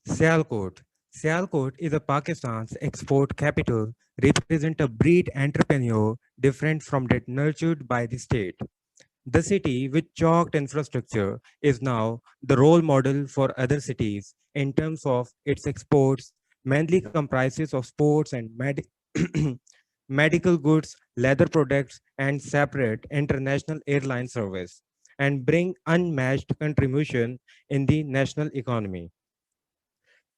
Sialkot. Sialkot is a Pakistan's export capital, represent a breed entrepreneur different from that nurtured by the state. The city, with chalked infrastructure, is now the role model for other cities in terms of its exports, mainly comprises of sports and medical goods, leather products, and separate international airline service, and bring unmatched contribution in the national economy.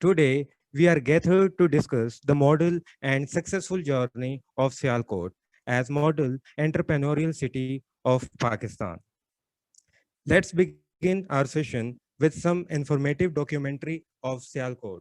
Today, we are gathered to discuss the model and successful journey of Sialkot as model entrepreneurial city of Pakistan. Let's begin our session with some informative documentary of Sialkot.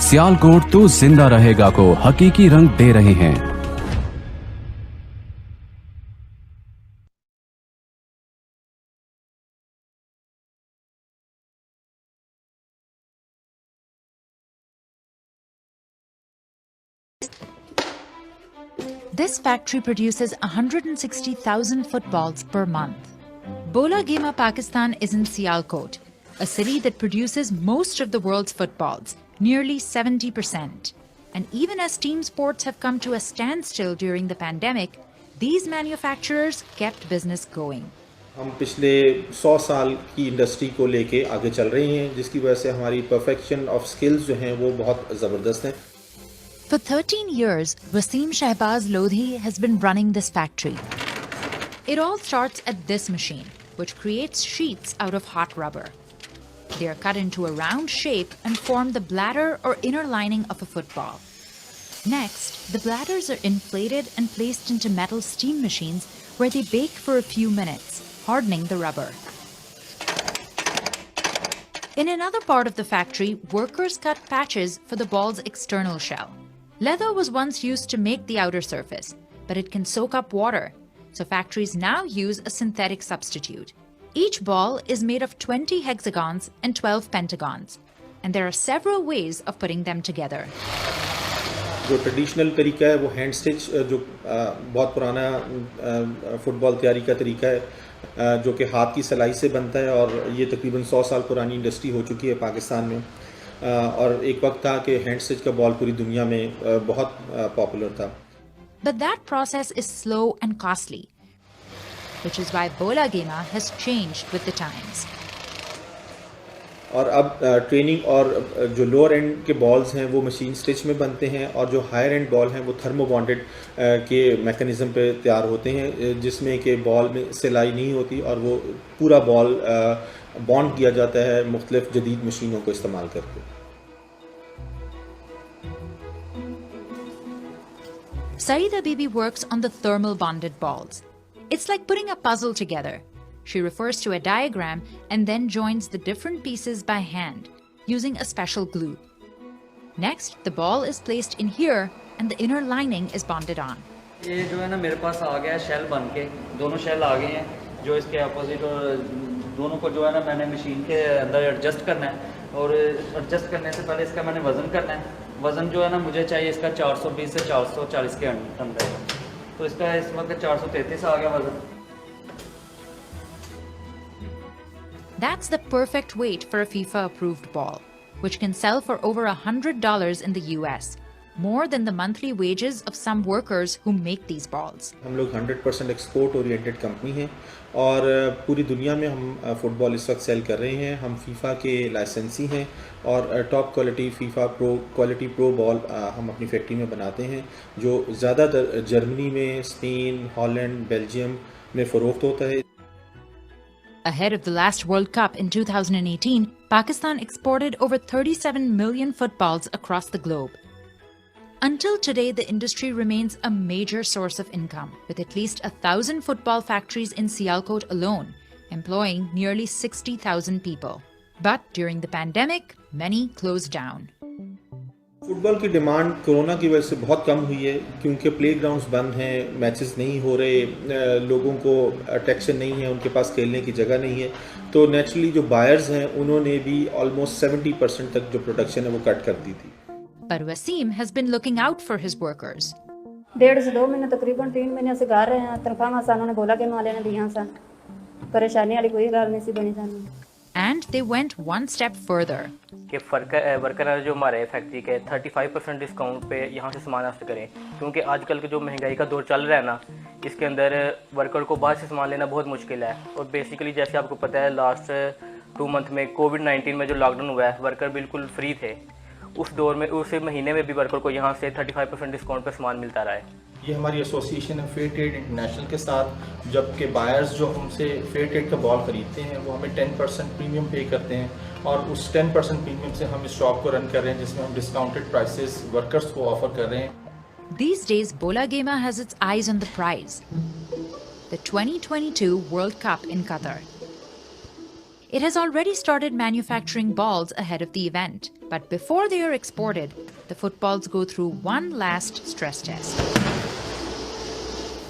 Sialkot تو زندہ رہے گا کو حقیقی رنگ دے رہے ہیں۔ This factory produces 160,000 footballs per month. Bola Gema Pakistan is in Sialkot, a city that produces most of the world's footballs, nearly 70%. And even as team sports have come to a standstill during the pandemic, these manufacturers kept business going. ہم پچھلے 100 سال کی industry کو لے کے آگے چل رہے ہیں، جس کی وجہ سے ہماری پرفیکشن آف سکلز جو ہیں وہ بہت زبردست ہیں۔ For 13 years, Wasim Shahbaz Lodhi has been running this factory. It all starts at this machine, which creates sheets out of hot rubber. They are cut into a round shape and form the bladder or inner lining of a football. Next, the bladders are inflated and placed into metal steam machines where they bake for a few minutes, hardening the rubber. In another part of the factory, workers cut patches for the ball's external shell. Leather was once used to make the outer surface, but it can soak up water, so factories now use a synthetic substitute. Each ball is made of 20 hexagons and 12 pentagons, and there are several ways of putting them together. جو traditional طریقہ ہے وہ hand stitch, جو بہت پرانا fit بال تیاری کا طریقہ ہے، جو کہ ہاتھ کی سلائی سے بنتا ہے، اور یہ تقریباً 100 سال پرانی انڈسٹری ہو چکی ہے پاکستان میں، اور ایک وقت تھا کہ ہینڈ سٹچ کا بال پوری دنیا میں بہت پاپولر تھا۔ But that process is slow and costly, which is why Bola Gema has changed with the times. اور اب ٹریننگ اور جو لوور اینڈ کے بالز ہیں وہ مشین سٹچ میں بنتے ہیں، اور جو ہائر اینڈ بال ہیں وہ تھرمو بانڈڈ کے میکانزم پہ تیار ہوتے ہیں، جس میں کہ بال میں سلائی نہیں ہوتی اور وہ پورا بال بانڈ کیا جاتا ہے مختلف جدید مشینوں کو استعمال کر کے۔ Saida Bibi works on the thermal bonded balls. It's like putting a puzzle together. She refers to a diagram and then joins the different pieces by hand, using a special glue. Next, the ball is placed in here and the inner lining is bonded on. یہ جو ہے نا میرے پاس آ گیا ہے shell بن کے، دونوں shell آ گئے ہیں جو اس کے اپوزٹ، اور دونوں کو جو ہے نا میں نے مشین کے اندر ایڈجسٹ کرنا ہے، اور ایڈجسٹ کرنے سے پہلے اس کا میں نے وزن کرنا ہے۔ وزن جو ہے نا مجھے چاہیے اس کا 420 سے 440 کے اندر، تو اس کا اس وقت 433 آ گیا وزن۔ That's the perfect weight for a FIFA-approved ball, which can sell for over $100 in the US, more than the monthly wages of some workers who make these balls. ہم لوگ 100% ایکسپورٹ اورینٹڈ کمپنی ہیں، اور پوری دنیا میں ہم fit بال اس وقت cell کر رہے ہیں۔ ہم فیفا کے لائسنسی ہیں، اور ٹاپ کوالٹی فیفا پرو کوالٹی پرو بال ہم اپنی فیکٹری میں بناتے ہیں، جو زیادہ تر جرمنی میں، اسپین، ہالینڈ، بیلجیم میں فروخت ہوتا ہے۔ Ahead of the last World Cup in 2018, Pakistan exported over 37 million footballs across the globe. Until today, the industry remains a major source of income, with at least 1,000 football factories in Sialkot alone, employing nearly 60,000 people. But during the pandemic, many closed down. Football کی demand corona کی وجہ سے بہت کم ہوئی ہے، کیونکہ پلے grounds بند ہیں، matches نہیں ہو رہے، لوگوں کو اٹریکشن نہیں ہے، ان کے پاس کھیلنے کی جگہ نہیں ہے، تو نیچرلی جو بائرز ہیں انہوں نے بھی آلموسٹ 70% تک جو پروڈکشن ہے وہ کٹ کر دی تھی۔ But Wasim has been looking out for his workers. 1.5 سے 2 مہینے تقریباً 3 مہینے سے گھر رہے ہیں، تنخواہ سانوں نے بولا کہ والے نے دیا سن، پریشانی والی کوئی گل نہیں سی بنی سانوں۔ And they went one step further. کہ ورکر جو ہمارے فیکٹری کے 35% ڈسکاؤنٹ پہ یہاں سے سامان حاصل کریں، کیونکہ آج کل کے جو مہنگائی کا دور چل رہا ہے نا، اس کے اندر ورکر کو باہر سے سامان لینا بہت مشکل ہے، اور بیسیکلی جیسے آپ کو پتہ ہے لاسٹ 2 منتھ میں کووڈ-19 میں جو لاک ڈاؤن ہوا ہے، ورکر بالکل فری تھے، اس دور میں اس مہینے میں بھی ورکر کو یہاں سے 35% ڈسکاؤنٹ پہ سامان ملتا رہا ہے۔ یہ ہماری ایسوسیشن ہے فیئر ٹریڈ انٹرنیشنل کے ساتھ، جبکہ بائرز جو ہم سے فیئر ٹریڈ کا بال خریدتے ہیں وہ ہمیں 10% پریمیم پے کرتے ہیں، اور اس 10% پریمیم سے ہم اس شاپ کو رن کر رہے ہیں، جس میں ہم ڈسکاؤنٹڈ پرائسز ورکرز کو آفر کر رہے ہیں۔ These days, Bola Gema has its eyes on the prize, the 2022 World Cup in Qatar. It has already started manufacturing balls ahead of the event, but before they are exported, the footballs go through one last stress test.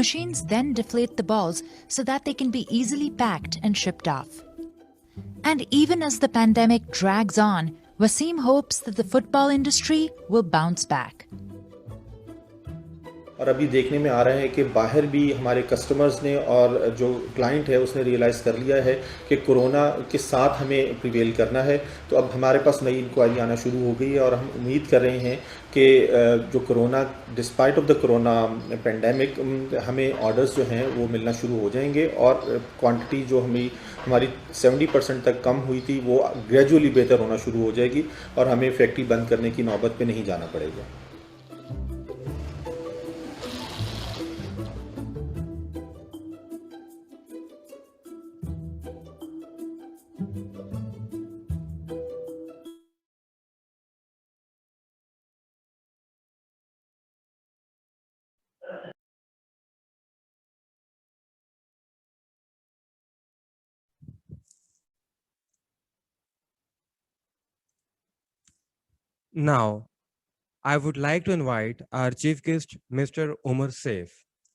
Machines then deflate the balls so that they can be easily packed and shipped off. And even as the pandemic drags on, Wasim hopes that the football industry will bounce back. اور ابھی دیکھنے میں آ رہا ہے کہ باہر بھی ہمارے کسٹمرز نے اور جو کلائنٹ ہے اس نے ریئلائز کر لیا ہے کہ کرونا کے ساتھ ہمیں پریویل کرنا ہے. تو اب ہمارے پاس نئی انکوائری آنا شروع ہو گئی ہے اور ہم امید کر رہے ہیں کہ جو corona despite of the corona pandemic ہمیں آرڈرز جو ہیں وہ ملنا شروع ہو جائیں گے اور کوانٹٹی جو ہماری 70% تک کم ہوئی تھی وہ گریجولی بہتر ہونا شروع ہو جائے گی اور ہمیں فیکٹری بند کرنے کی نوبت پہ نہیں جانا پڑے گا. Now, I would like to invite our chief guest, Mr. Umar Saif.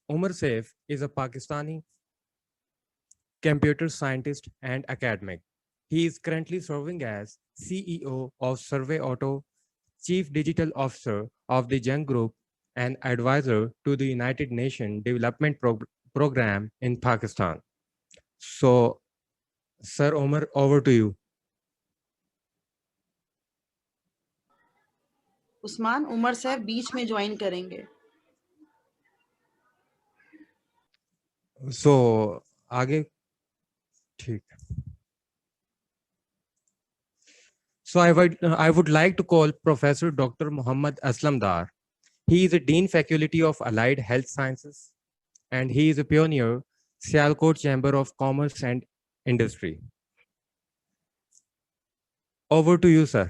Umar Saif is a Pakistani computer scientist and academic. He is currently serving as CEO of Survey Auto, Chief Digital Officer of the Young Group, and advisor to the United Nations Development Program in Pakistan. So, Sir Umar, over to you. عثمان عمر صاحب بیچ میں join کریں گے. So, آگے ٹھیک. So I would like to call Professor Dr. Muhammad Aslam Dar. He is a Dean Faculty of Allied Health Sciences and he is a pioneer Sialkot Chamber of Commerce and Industry. Over to you, sir.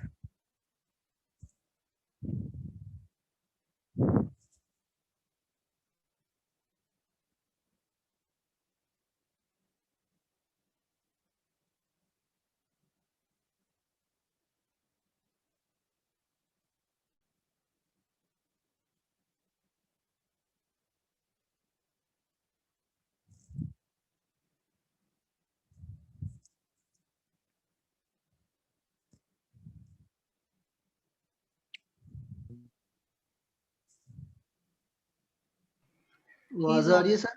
آواز آ رہی ہے سر؟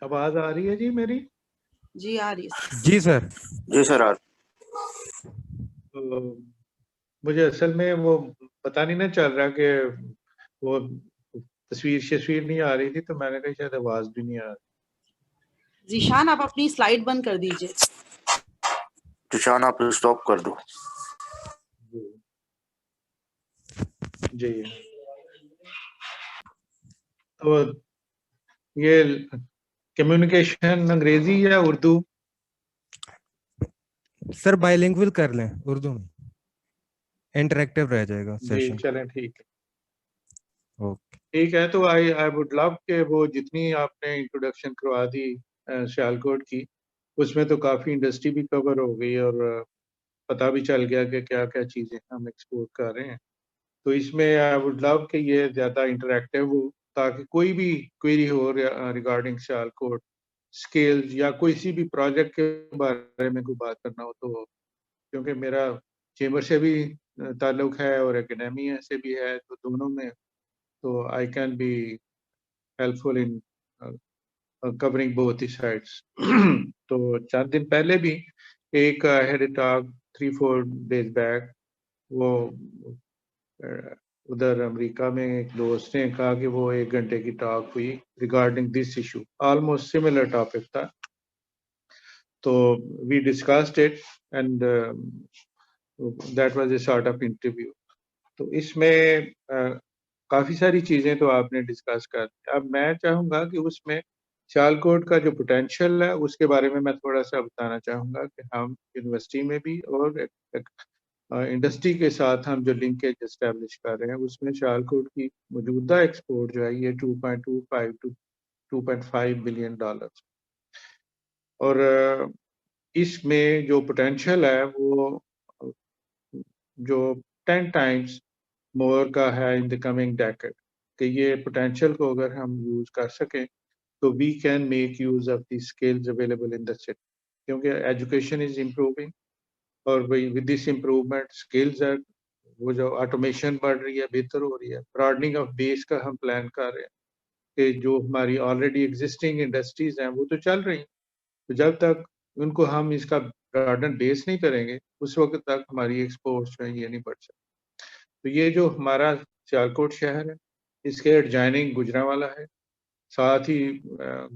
آواز آ رہی ہے جی میری؟ جی آ رہی ہے. جی سر. جی سر. مجھے اصل میں وہ پتہ نہیں نہ چل رہا کہ وہ تصویر نہیں آ رہی تھی تو میں نے کہا شاید آواز بھی نہیں آ رہی. ذیشان آپ اپنی سلائیڈ بند کر دیجئے. ذیشان آپ اسٹاپ کر دو. جی تو یہ کمیونیکیشن انگریزی یا اردو؟ سر بائی لینگویج کر لیں, اردو میں انٹریکٹیو رہ جائے گا سیشن. جی چلیں ٹھیک ہے. اوکے ٹھیک ہے تو آئی وڈ لو کہ وہ جتنی آپ نے انٹروڈکشن کروا دی سیالکوٹ کی اس میں تو کافی انڈسٹری بھی کور ہو گئی اور پتہ بھی چل گیا کہ کیا کیا چیزیں ہم ایکسپورٹ کر رہے ہیں. تو اس میں آئی وڈ لو کہ یہ زیادہ انٹریکٹیو ہو تاکہ کوئی بھی کوئری ہو ریگارڈنگ سیالکوٹ اسکیل یا کوئی بھی پروجیکٹ کے بارے میں کوئی بات کرنا ہو تو, کیونکہ میرا چیمبر سے بھی تعلق ہے اور اکیڈیمیا سے بھی ہے تو دونوں میں تو I can be helpful in covering both the sides. تو چند دن پہلے بھی ایک ہیڈ ٹاک 3-4 days بیک وہ ادھر امریکہ میں ایک دوست نے کہا کہ وہ 1 گھنٹے کی ٹاک ہوئی regarding this issue, almost similar topic تھا. تو we discussed it and that was a sort of interview. تو اس میں کافی ساری چیزیں تو آپ نے ڈسکس کر دی. اب میں چاہوں گا کہ اس میں سیالکوٹ کا جو پوٹینشیل ہے اس کے بارے میں تھوڑا سا بتانا چاہوں گا کہ ہم یونیورسٹی میں بھی اور انڈسٹری کے ساتھ ہم جو لنکیج اسٹیبلش کر رہے ہیں اس میں سیالکوٹ کی موجودہ ایکسپورٹ جو ہے یہ 2.25 to 2.5 بلین ڈالر، اور اس میں جو پوٹینشیل ہے وہ جو 10 ٹائمز مور کا ہے ان دی کمنگ ڈیکیڈ، کہ یہ پوٹینشیل کو اگر ہم یوز کر سکیں تو we can make use of the skills available in the city, کیونکہ ایجوکیشن از امپروونگ، اور ود دس امپروومنٹ اسکلز ہے، وہ جو آٹومیشن بڑھ رہی ہے، بہتر ہو رہی ہے، براڈننگ آف بیس کا ہم پلان کر رہے ہیں کہ جو ہماری آلریڈی ایگزسٹنگ انڈسٹریز ہیں وہ تو چل رہی ہیں، تو جب تک ان کو ہم اس کا براڈن بیس نہیں کریں گے اس وقت تک ہماری ایکسپورٹس جو ہیں یہ نہیں بڑھ سکتی۔ تو یہ جو ہمارا سیالکوٹ شہر ہے اس کے ایڈجائننگ گجرانوالا ہے، ساتھ ہی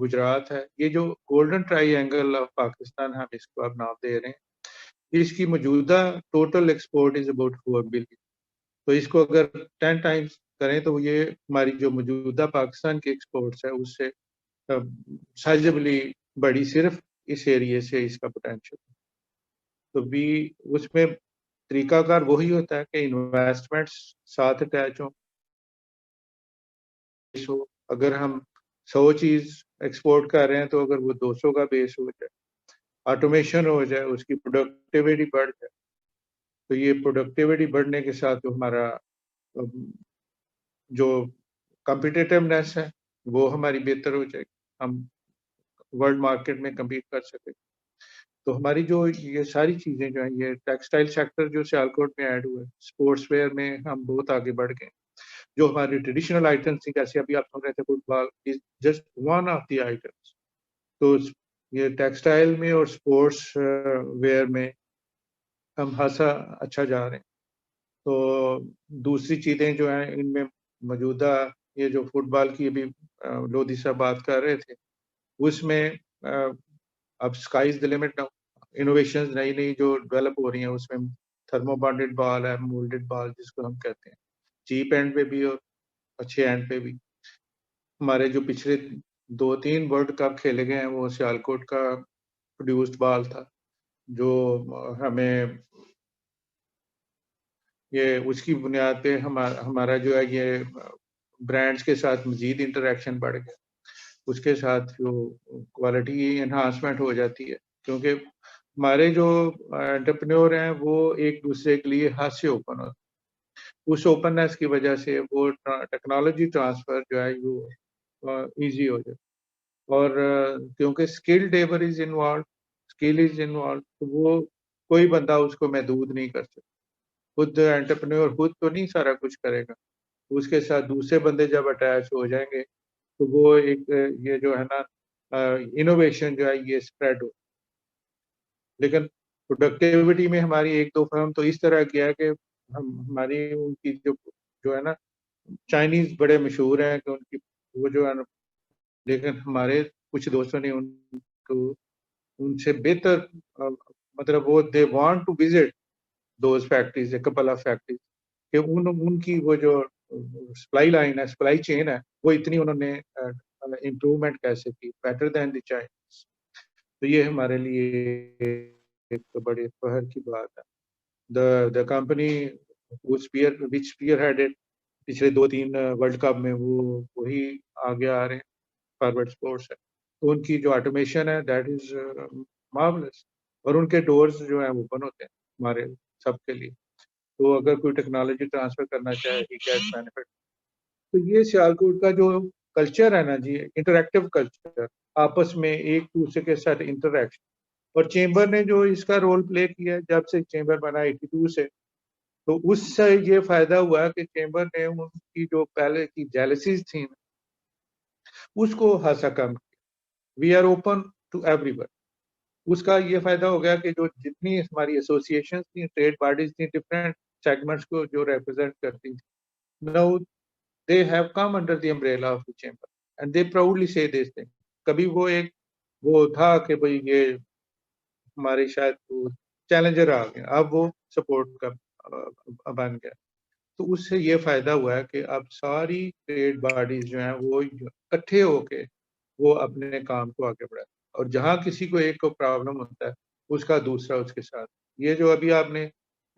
گجرات ہے، یہ جو golden try angle of Pakistan ہم اس کو اب نام دے رہے ہیں، اس کی موجودہ total export is about 4 billion, تو اس کو اگر 10 ٹائمز کریں تو یہ ہماری جو موجودہ پاکستان کی ایکسپورٹس ہے اس سے سائزبلی بڑی، صرف اس ایریے سے اس کا پوٹینشیل، تو بھی اس میں طریقہ کار وہی ہوتا ہے کہ انویسٹمنٹس ساتھ اٹیچ ہوں، اگر ہم 100 چیز ایکسپورٹ کر رہے ہیں تو اگر وہ 200 کا بیس ہو جائے، آٹومیشن ہو جائے، اس کی پروڈکٹیوٹی بڑھ جائے، تو یہ پروڈکٹیوٹی بڑھنے کے ساتھ جو ہمارا جو کمپیٹیٹیونیس ہے وہ ہماری بہتر ہو جائے گی، ہم ورلڈ مارکیٹ میں کمپیٹ کر سکیں۔ تو ہماری جو یہ ساری چیزیں جو ہیں، یہ ٹیکسٹائل سیکٹر جو سیالکوٹ میں ایڈ ہوا ہے، اسپورٹس ویئر میں ہم بہت آگے بڑھ گئے، جو ہماری ٹریڈیشنل آئٹمس تھیں، جیسے ابھی آپ سن رہے تھے football is just one of the items, تو یہ ٹیکسٹائل میں اور اسپورٹس ویئر میں ہم خاصا اچھا جا رہے ہیں۔ تو دوسری چیزیں جو ہیں ان میں موجودہ یہ جو فٹ بال کی ابھی لودھی صاحب بات کر رہے تھے، اس میں اب اسکائیز دی لمٹ، انوویشنز نئی نئی جو ڈیولپ ہو رہی ہیں، اس میں تھرمو بانڈڈ بال ہے، مولڈڈ بال جس کو ہم کہتے ہیں، چیپ اینڈ پہ بھی اور اچھے اینڈ پہ بھی۔ ہمارے جو پچھلے 2-3 ورلڈ کپ کھیلے گئے ہیں وہ سیالکوٹ کا پروڈیوسڈ بال تھا، جو ہمیں یہ اس کی بنیاد پہ ہمارا جو ہے یہ برانڈز کے ساتھ مزید انٹریکشن بڑھ گیا، اس کے ساتھ جو کوالٹی انہانسمنٹ ہو جاتی ہے، کیونکہ ہمارے جو انٹرپرینور ہیں وہ ایک دوسرے کے لیے ہاتھ سے اوپن ہوتے ہیں، اس اوپننیس کی وجہ سے وہ ٹیکنالوجی ٹرانسفر جو ہے وہ ایزی ہو جائے، اور کیونکہ skill labour is involved, skill is involved, تو وہ کوئی بندہ اس کو محدود نہیں کر سکتا، خود انٹرپرینور خود تو نہیں سارا کچھ کرے گا، اس کے ساتھ دوسرے بندے جب اٹیچ ہو جائیں گے تو وہ ایک یہ جو ہے نا انوویشن جو ہے یہ اسپریڈ ہو۔ لیکن پروڈکٹیوٹی میں ہماری 1-2 فرم تو اس طرح کیا ہے کہ ہماری ان کی جو ہے نا چائنیز بڑے مشہور ہیں کہ ان کی وہ جو ہے نا، لیکن ہمارے کچھ دوستوں نے ان کو ان سے بہتر مطلب وہ they want to visit those factories, a couple of factories, کہ ان کی وہ جو سپلائی لائن ہے، سپلائی چین ہے، وہ اتنی انہوں نے امپروومنٹ کیسے کی، بیٹر دین دی چائنیز، تو یہ ہمارے لیے ایک بڑے فخر کی بات ہے۔ The company which spearheaded پچھلے 2-3 ورلڈ کپ میں وہی آگے آ رہے ہیں، فارورڈ اسپورٹس ہے، تو ان کی جو آٹومیشن ہے دیٹ از مارولس، اور ان کے ڈورز جو ہیں اوپن ہوتے ہیں ہمارے سب کے لیے، تو اگر کوئی ٹیکنالوجی ٹرانسفر کرنا چاہے ہی گیٹس بینیفٹ۔ تو یہ سیالکوٹ کا جو کلچر ہے نا جی، انٹریکٹیو کلچر، آپس میں ایک دوسرے کے ساتھ انٹریکشن، اور چیمبر نے جو اس کا رول پلے کیا ہے جب سے چیمبر بنا 82 سے، تو اس سے یہ فائدہ ہوا کہ چیمبر نے ان کی جو پہلے کی جیلسیز تھیں اس کو خاصا کم کیا، we are open to everyone, اس کا یہ فائدہ ہو گیا کہ جو جتنی ہماری ایسوسیشنز تھیں، ٹریڈ بارڈیز تھیں، ڈفرینٹ سیگمنٹس کو جو ریپرزینٹ کرتی تھیں، نو they have come under the umbrella of the chamber and they proudly say this thing۔ کبھی وہ تھا کہ بھئی یہ ہمارے شاید چیلنجر آ گئے، اب وہ سپورٹ کا بن گیا، تو اس سے یہ فائدہ ہوا ہے کہ اب ساری ٹریڈ باڈیز جو ہیں وہ اکٹھے ہو کے وہ اپنے کام کو آگے بڑھائیں، اور جہاں کسی کو ایک کو پرابلم ہوتا ہے اس کا دوسرا اس کے ساتھ، یہ جو ابھی آپ نے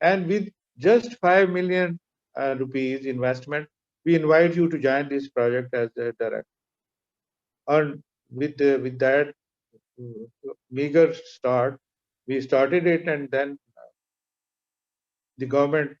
and with just 5 million rupees investment, we invite you to join this project as a director. And with that meager start, we started it, and then the government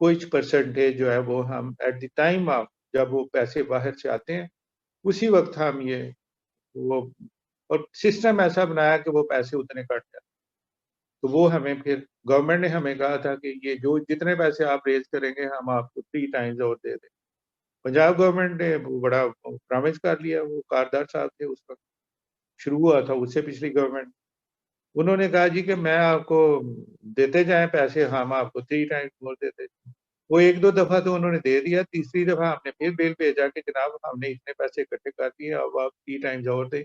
کچھ پرسنٹیج جو ہے وہ ہم ایٹ دی ٹائم آف جب وہ پیسے باہر سے آتے ہیں اسی وقت ہم یہ وہ اور سسٹم ایسا بنایا کہ وہ پیسے اتنے کٹ جاتے. تو وہ ہمیں پھر گورنمنٹ نے ہمیں کہا تھا کہ یہ جو جتنے پیسے آپ ریز کریں گے ہم آپ کو 3 ٹائمز اور دے دیں. پنجاب گورنمنٹ نے بڑا پرامس کر لیا. وہ کاردار صاحب تھے اس وقت, شروع ہوا تھا اس سے پچھلی گورنمنٹ. انہوں نے کہا جی کہ میں آپ کو دیتے جائیں پیسے, ہم آپ کو 3 ٹائمز اور دیتے جائیں. وہ 1-2 دفعہ تو انہوں نے دے دیا, تیسری دفعہ ہم نے پھر بیل بھیجا کہ جناب ہم نے اتنے پیسے اکٹھے کر دیے, اب آپ 3 ٹائمز اور دیں.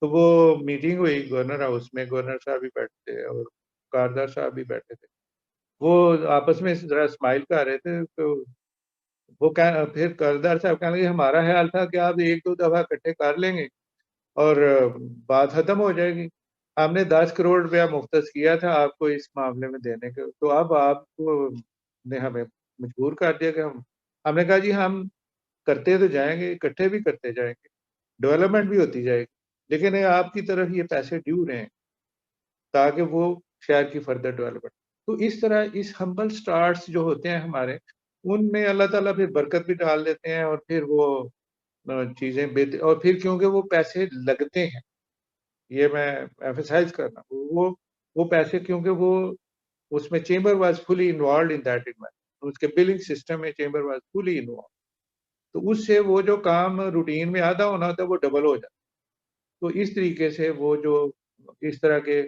تو وہ میٹنگ ہوئی گورنر ہاؤس میں, گورنر صاحب بھی بیٹھے تھے اور کاردار صاحب بھی بیٹھے تھے. وہ آپس میں ذرا اسمائل کر رہے تھے. تو وہ پھر کاردار صاحب کہنے لگے ہمارا خیال تھا کہ آپ 1-2 دفعہ اکٹھے کر لیں گے اور بات ختم ہو جائے گی. ہم نے 10 کروڑ روپیہ مختص کیا تھا آپ کو اس معاملے میں دینے کے, تو اب آپ کو نے ہمیں مجبور کر دیا کہ ہم نے کہا جی ہم کرتے تو جائیں گے, اکٹھے بھی کرتے جائیں گے, ڈیولپمنٹ بھی ہوتی جائے گی, لیکن آپ کی طرف یہ پیسے ڈیو رہے ہیں تاکہ وہ شہر کی فردر ڈیولپمنٹ. تو اس طرح اس ہمبل سٹارٹس جو ہوتے ہیں ہمارے, ان میں اللہ تعالیٰ پھر برکت بھی ڈال دیتے ہیں اور پھر وہ چیزیں بہتر, اور پھر کیونکہ وہ پیسے لگتے ہیں, یہ میں ایمفسائز کرنا, وہ پیسے کیونکہ وہ اس میں chamber was fully involved in that environment, اس کے بلنگ سسٹم میں چیمبر واز فلی انوالوڈ. تو اس سے وہ جو کام روٹین میں آدھا ہونا ہوتا ہے وہ ڈبل ہو جاتا. تو اس طریقے سے وہ جو اس طرح کے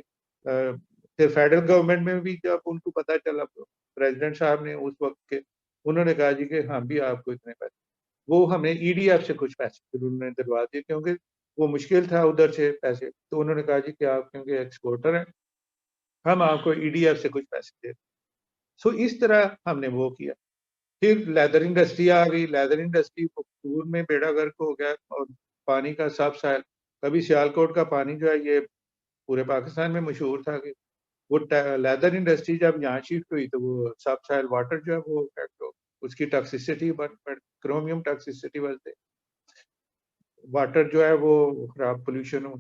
پھر فیڈرل گورنمنٹ میں بھی جب ان کو پتہ چلا, پریزیڈنٹ صاحب نے اس وقت کے انہوں نے کہا جی کہ ہم بھی آپ کو اتنے پیسے, وہ ہمیں EDF سے کچھ پیسے پھر انہوں نے دلوا دیے کیونکہ وہ مشکل تھا ادھر سے پیسے. تو انہوں نے کہا جی کہ آپ کیونکہ ایکسپورٹر ہیں ہم آپ کو EDF سے کچھ پیسے دے دیں. سو اس طرح ہم نے وہ کیا. پھر لیدر انڈسٹری آ گئی. لیدر انڈسٹری پور میں بیڑا گرک ہو گیا, اور پانی کا سب سائل, کبھی سیالکوٹ کا پانی جو ہے یہ پورے پاکستان میں مشہور تھا کہ وہ لیدر انڈسٹری جب یہاں شفٹ ہوئی تو وہ سب سائل واٹر جو ہے وہ اس کی ٹاکسیسٹی کرومیم ٹاکسیسٹی وجہ واٹر جو ہے وہ خراب پولوشن ہو.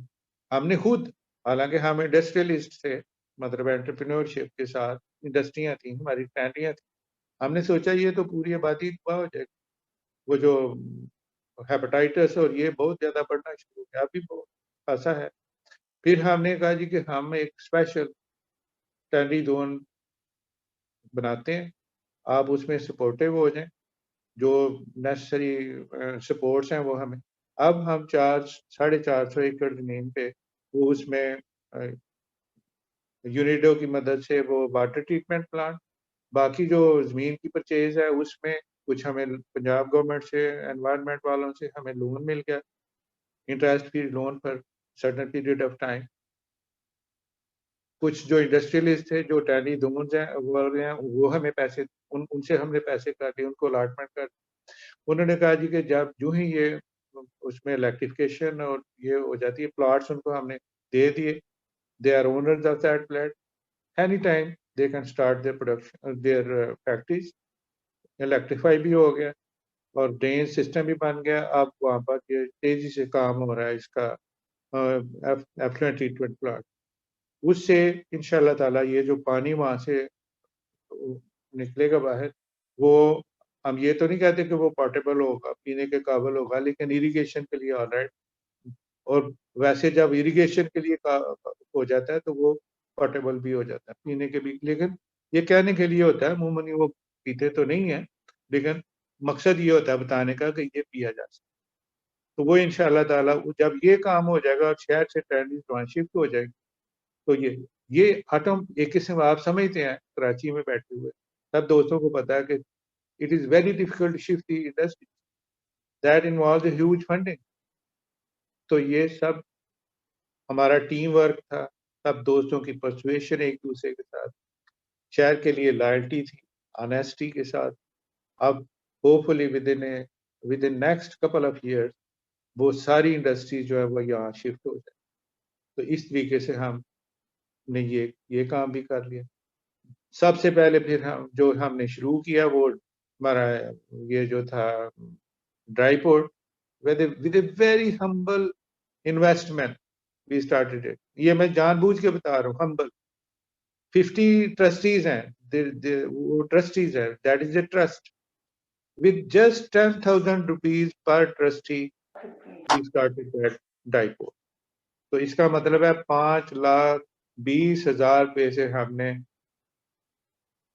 ہم نے خود, حالانکہ ہم انڈسٹریلسٹ تھے, مطلب انٹرپرینورشپ کے ساتھ انڈسٹریاں تھیں, ہماری ٹینڈیاں تھیں, ہم نے سوچا یہ تو پوری آبادی تباہ ہو جائے گی. وہ جو ہیپاٹائٹس اور یہ بہت زیادہ بڑھنا شروع ہو گیا, ابھی بہت خاصا ہے. پھر ہم نے کہا جی کہ ہم ایک اسپیشل ٹینڈی زون بناتے ہیں, آپ اس میں سپورٹیو ہو جائیں, جو نیسسری سپورٹس ہیں وہ ہمیں. اب ہم 450 ایکڑ زمین پہ وہ اس میں یونیڈو کی مدد سے وہ واٹر ٹریٹمنٹ پلانٹ, باقی جو زمین کی پرچیز ہے اس میں کچھ ہمیں پنجاب گورنمنٹ سے, انوائرمنٹ والوں سے ہمیں لون مل گیا, interest free loan per certain period of time. کچھ جو انڈسٹریلسٹ تھے جو ٹینی دونز ہیں وہ ہمیں پیسے, ان سے ہم نے پیسے کر دیے, ان کو الاٹمنٹ کر دی. انہوں نے کہا جی کہ جب جو ہی یہ اس میں الیکٹریفیکیشن اور یہ ہو جاتی ہے پلاٹس ان کو ہم نے دے دیے, they are owners of that plot, any time they can start their production their factories. Electrify بھی ہو گیا اور ڈرین سسٹم بھی بن گیا. اب وہاں پر یہ تیزی سے کام ہو رہا ہے اس کا ایفلوئنٹ ٹریٹمنٹ پلاٹ. اس سے انشاءاللہ تعالیٰ یہ جو پانی وہاں سے نکلے گا باہر, وہ ہم یہ تو نہیں کہتے کہ وہ پورٹیبل ہوگا, پینے کے قابل ہوگا, لیکن اریگیشن کے لیے آل رائٹ. اور ویسے جب اریگیشن کے لیے ہو جاتا ہے تو وہ پورٹیبل بھی ہو جاتا ہے پینے کے بھی, لیکن یہ کہنے کے لیے ہوتا ہے, عموماً وہ پیتے تو نہیں ہیں, لیکن مقصد یہ ہوتا ہے بتانے کا کہ یہ پیا جا سکتا. تو وہ انشاءاللہ تعالیٰ جب یہ کام ہو جائے گا اور شہر سے ٹرینڈ وہاں شفٹ ہو جائے گی تو یہ ایٹم ایک قسم آپ سمجھتے ہیں کراچی میں بیٹھے ہوئے, سب دوستوں کو پتا ہے کہ it is very difficult to shift the industry, that involves a huge funding. تو یہ سب ہمارا ٹیم ورک تھا, سب دوستوں کی پرسویشن ایک دوسرے کے ساتھ, شہر کے لیے لائلٹی تھی, آنیسٹی کے ساتھ. اب hope fully with in next couple of years وہ ساری انڈسٹری جو ہے وہ یہاں شفٹ ہو جائے. تو اس طریقے سے ہم نے یہ کام بھی کر لیا. سب سے پہلے پھر ہم نے شروع کیا وہ ہمارا یہ جو تھا dry port with a very humble investment we started it. یہ میں جان بوجھ کے بتا رہا ہوں, ہمبل. 50 ٹرسٹیز ہیں, وہ ٹرسٹیز ہے, that is a trust. With just 10,000 rupees per trustee, we started that dipole. تو اس کا مطلب ہے 5,20,000 روپے سے ہم نے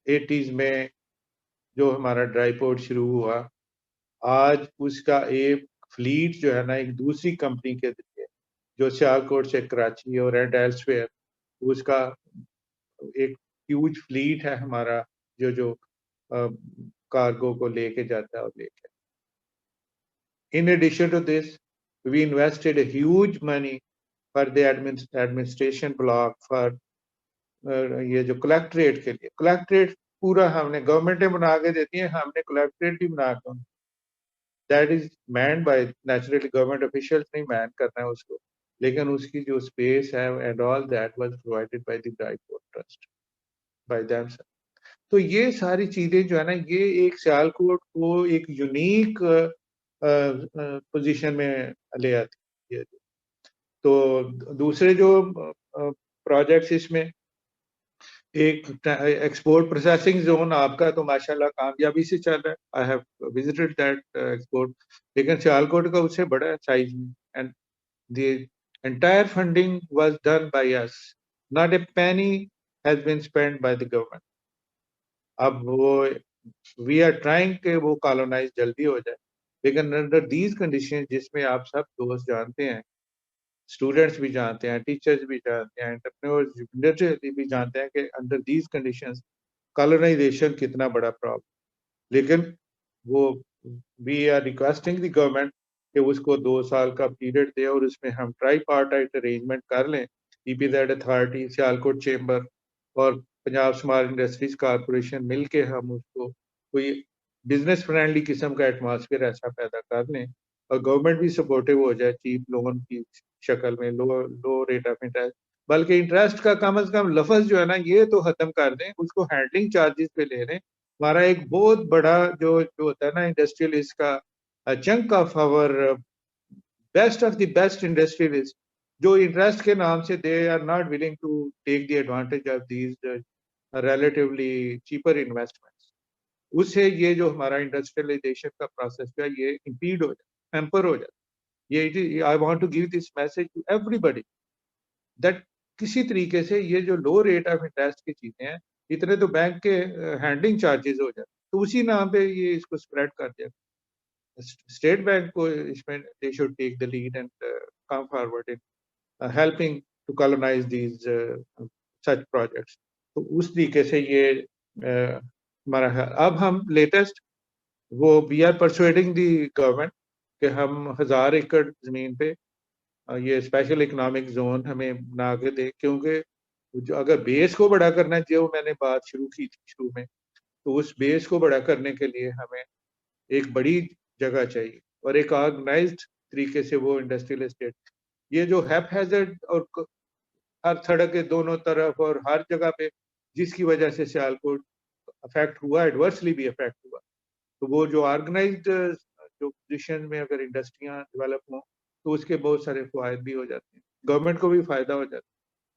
80s میں جو ہمارا ڈائپوڈ شروع ہوا, آج اس کا ایک فلیٹ جو ہے نا ایک دوسری کمپنی کے ذریعے جو سیالکوٹ سے کراچی اور اینڈ ایلسویئر, اس کا ایک ہیوج فلیٹ ہے ہمارا جو کارگو کو لے کے جاتا ہے اور لے کے. In addition to this, we invested a huge money for the administration block for یہ جو کلیکٹریٹ کے لیے. کلیکٹریٹ پورا ہم نے گورنمنٹیں بنا کے دیتی ہیں, ہم نے کلیکٹریٹ بھی بنا کے, that is manned by naturally government officials نہیں مین کرنا ہے اس کو, لیکن اس کی جو اسپیس ہے and all that was provided by the ڈائپوڈ ٹرسٹ بائی دیم سیلف. تو یہ ساری چیزیں جو ہے نا یہ ایک سیالکوٹ کو ایک یونیک پوزیشن میں لے آتی ہے. تو دوسرے جو پروجیکٹس اس میں ایک ایکسپورٹ پروسیسنگ زون آپ کا تو ماشاءاللہ کامیابی سے چل رہا ہے. I have visited that export, لیکن سیالکوٹ کا اس سے بڑا سائز میں, and the entire funding was done by us, not a penny has been spend by the government. اب وہ وی آر ٹرائنگ کہ وہ کالونائز جلدی ہو جائے, لیکن انڈر دیز کنڈیشن جس میں آپ سب دوست جانتے ہیں, اسٹوڈنٹس بھی جانتے ہیں, ٹیچرز بھی جانتے ہیں, انٹرپرینورز بھی جانتے ہیں کہ انڈر دیز کنڈیشنز کالونائزیشن کتنا بڑا پرابلم. لیکن وہ we are requesting the government کہ اس کو 2 سال کا پیریڈ دے اور اس میں ہم ٹرائی پارٹائٹ ارینجمنٹ کر لیں, ای P Z authority, Sialkot chamber اور پنجاب اسمال انڈسٹریز کارپوریشن مل کے ہم اس کو کوئی بزنس فرینڈلی قسم کا ایٹماسفیئر ایسا پیدا کر لیں, اور گورنمنٹ بھی سپورٹیو ہو جائے چیپ لون کی شکل میں, لو ریٹ آف انٹرسٹ, بلکہ انٹرسٹ کا کم از کم لفظ جو ہے نا یہ تو ختم کر دیں, اس کو ہینڈلنگ چارجز پہ لے لیں. ہمارا ایک بہت بڑا جو ہوتا ہے نا انڈسٹریلسٹ کا chunk of our best of the best industrialist جو انٹرسٹ کے نام سے they are not willing to take the advantage of these relatively cheaper investments, اس سے یہ جو ہمارا انڈسٹریلائزیشن کا پروسیس ہے یہ امپیڈ ہو جائے, ہیمپر ہو جائے. یہ I want to give this message to everybody that کسی طریقے سے یہ جو لو ریٹ آف انٹرسٹ کی چیزیں ہیں, اتنے تو بینک کے ہینڈلنگ چارجز ہو جاتے, تو اسی نام پہ یہ اس کو اسپریڈ کر دیا. اسٹیٹ بینک کو اس میں they should take the lead and come forward in helping to colonise these such projects. تو اس طریقے سے یہ ہمارا ہے. اب ہم لیٹسٹ وہ we are persuading the government کہ ہم 1000 ایکڑ زمین پہ یہ اسپیشل اکنامک زون ہمیں بنا کے دے, کیونکہ جو اگر بیس کو بڑا کرنا ہے, جو میں نے بات شروع کی تھی شروع میں, تو اس بیس کو بڑا کرنے کے لیے ہمیں ایک بڑی جگہ چاہیے اور ایک آرگنائزڈ طریقے سے وہ انڈسٹریل اسٹیٹ. یہ جو ہیپ ہیزرڈ اور ہر سڑک کے دونوں طرف اور ہر جگہ پہ جس کی وجہ سے سیالکوٹ افیکٹ ہوا, ایڈورسلی بھی افیکٹ ہوا, تو وہ جو آرگنائزڈ جو پوزیشن میں اگر انڈسٹریاں ڈیولپ ہوں تو اس کے بہت سارے فوائد بھی ہو جاتے ہیں, گورنمنٹ کو بھی فائدہ ہو جاتا ہے,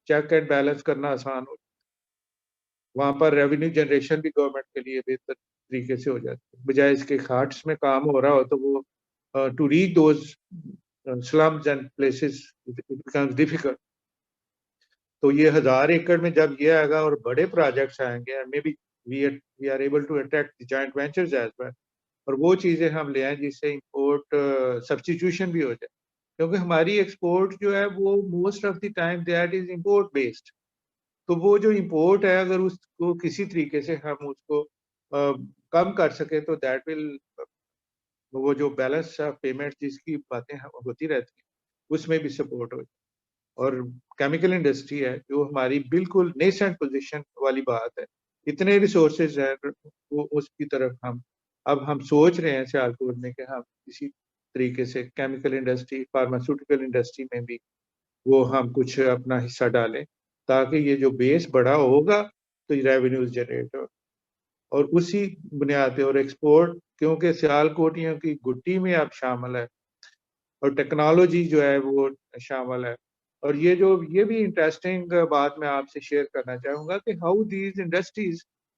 چیک اینڈ بیلنس کرنا آسان ہو جاتا ہے, وہاں پر ریونیو جنریشن بھی گورنمنٹ کے لیے بہتر طریقے سے ہو جاتی ہے, بجائے اس کے کھاٹس میں کام ہو رہا ہو تو وہ to reach those slums and places it becomes difficult. تو یہ 1000 ایکڑ میں جب یہ آئے گا اور بڑے پروجیکٹس آئیں گے, maybe we are able to attract joint ventures as well, اور وہ چیزیں ہم لے آئیں جس سے امپورٹ سبسٹیٹیوشن بھی ہو جائے, کیونکہ ہماری ایکسپورٹ جو ہے وہ most of the time that is import based. تو وہ جو امپورٹ ہے اگر اس کو کسی طریقے سے ہم اس کو کم کر سکے تو دیٹ ول, وہ جو بیلنس آف پیمنٹ جس کی باتیں ہوتی رہتی ہیں اس میں بھی سپورٹ ہو جائے. اور کیمیکل انڈسٹری ہے جو ہماری بالکل نیسنٹ پوزیشن والی بات ہے, اتنے ریسورسز ہیں وہ اس کی طرف ہم سوچ رہے ہیں سیالکوٹ میں کہ ہم اسی طریقے سے کیمیکل انڈسٹری, فارماسیوٹیکل انڈسٹری میں بھی وہ ہم کچھ اپنا حصہ ڈالیں, تاکہ یہ جو بیس بڑا ہوگا تو ریونیوز جنریٹ ہو, اور اسی بنیاد پہ اور ایکسپورٹ, کیونکہ سیالکوٹیوں کی گٹی میں اب شامل ہے اور ٹیکنالوجی جو ہے وہ شامل ہے. اور یہ بھی انٹرسٹنگ بات میں آپ سے شیئر کرنا چاہوں گا کہ ہاؤ دیز انڈسٹریز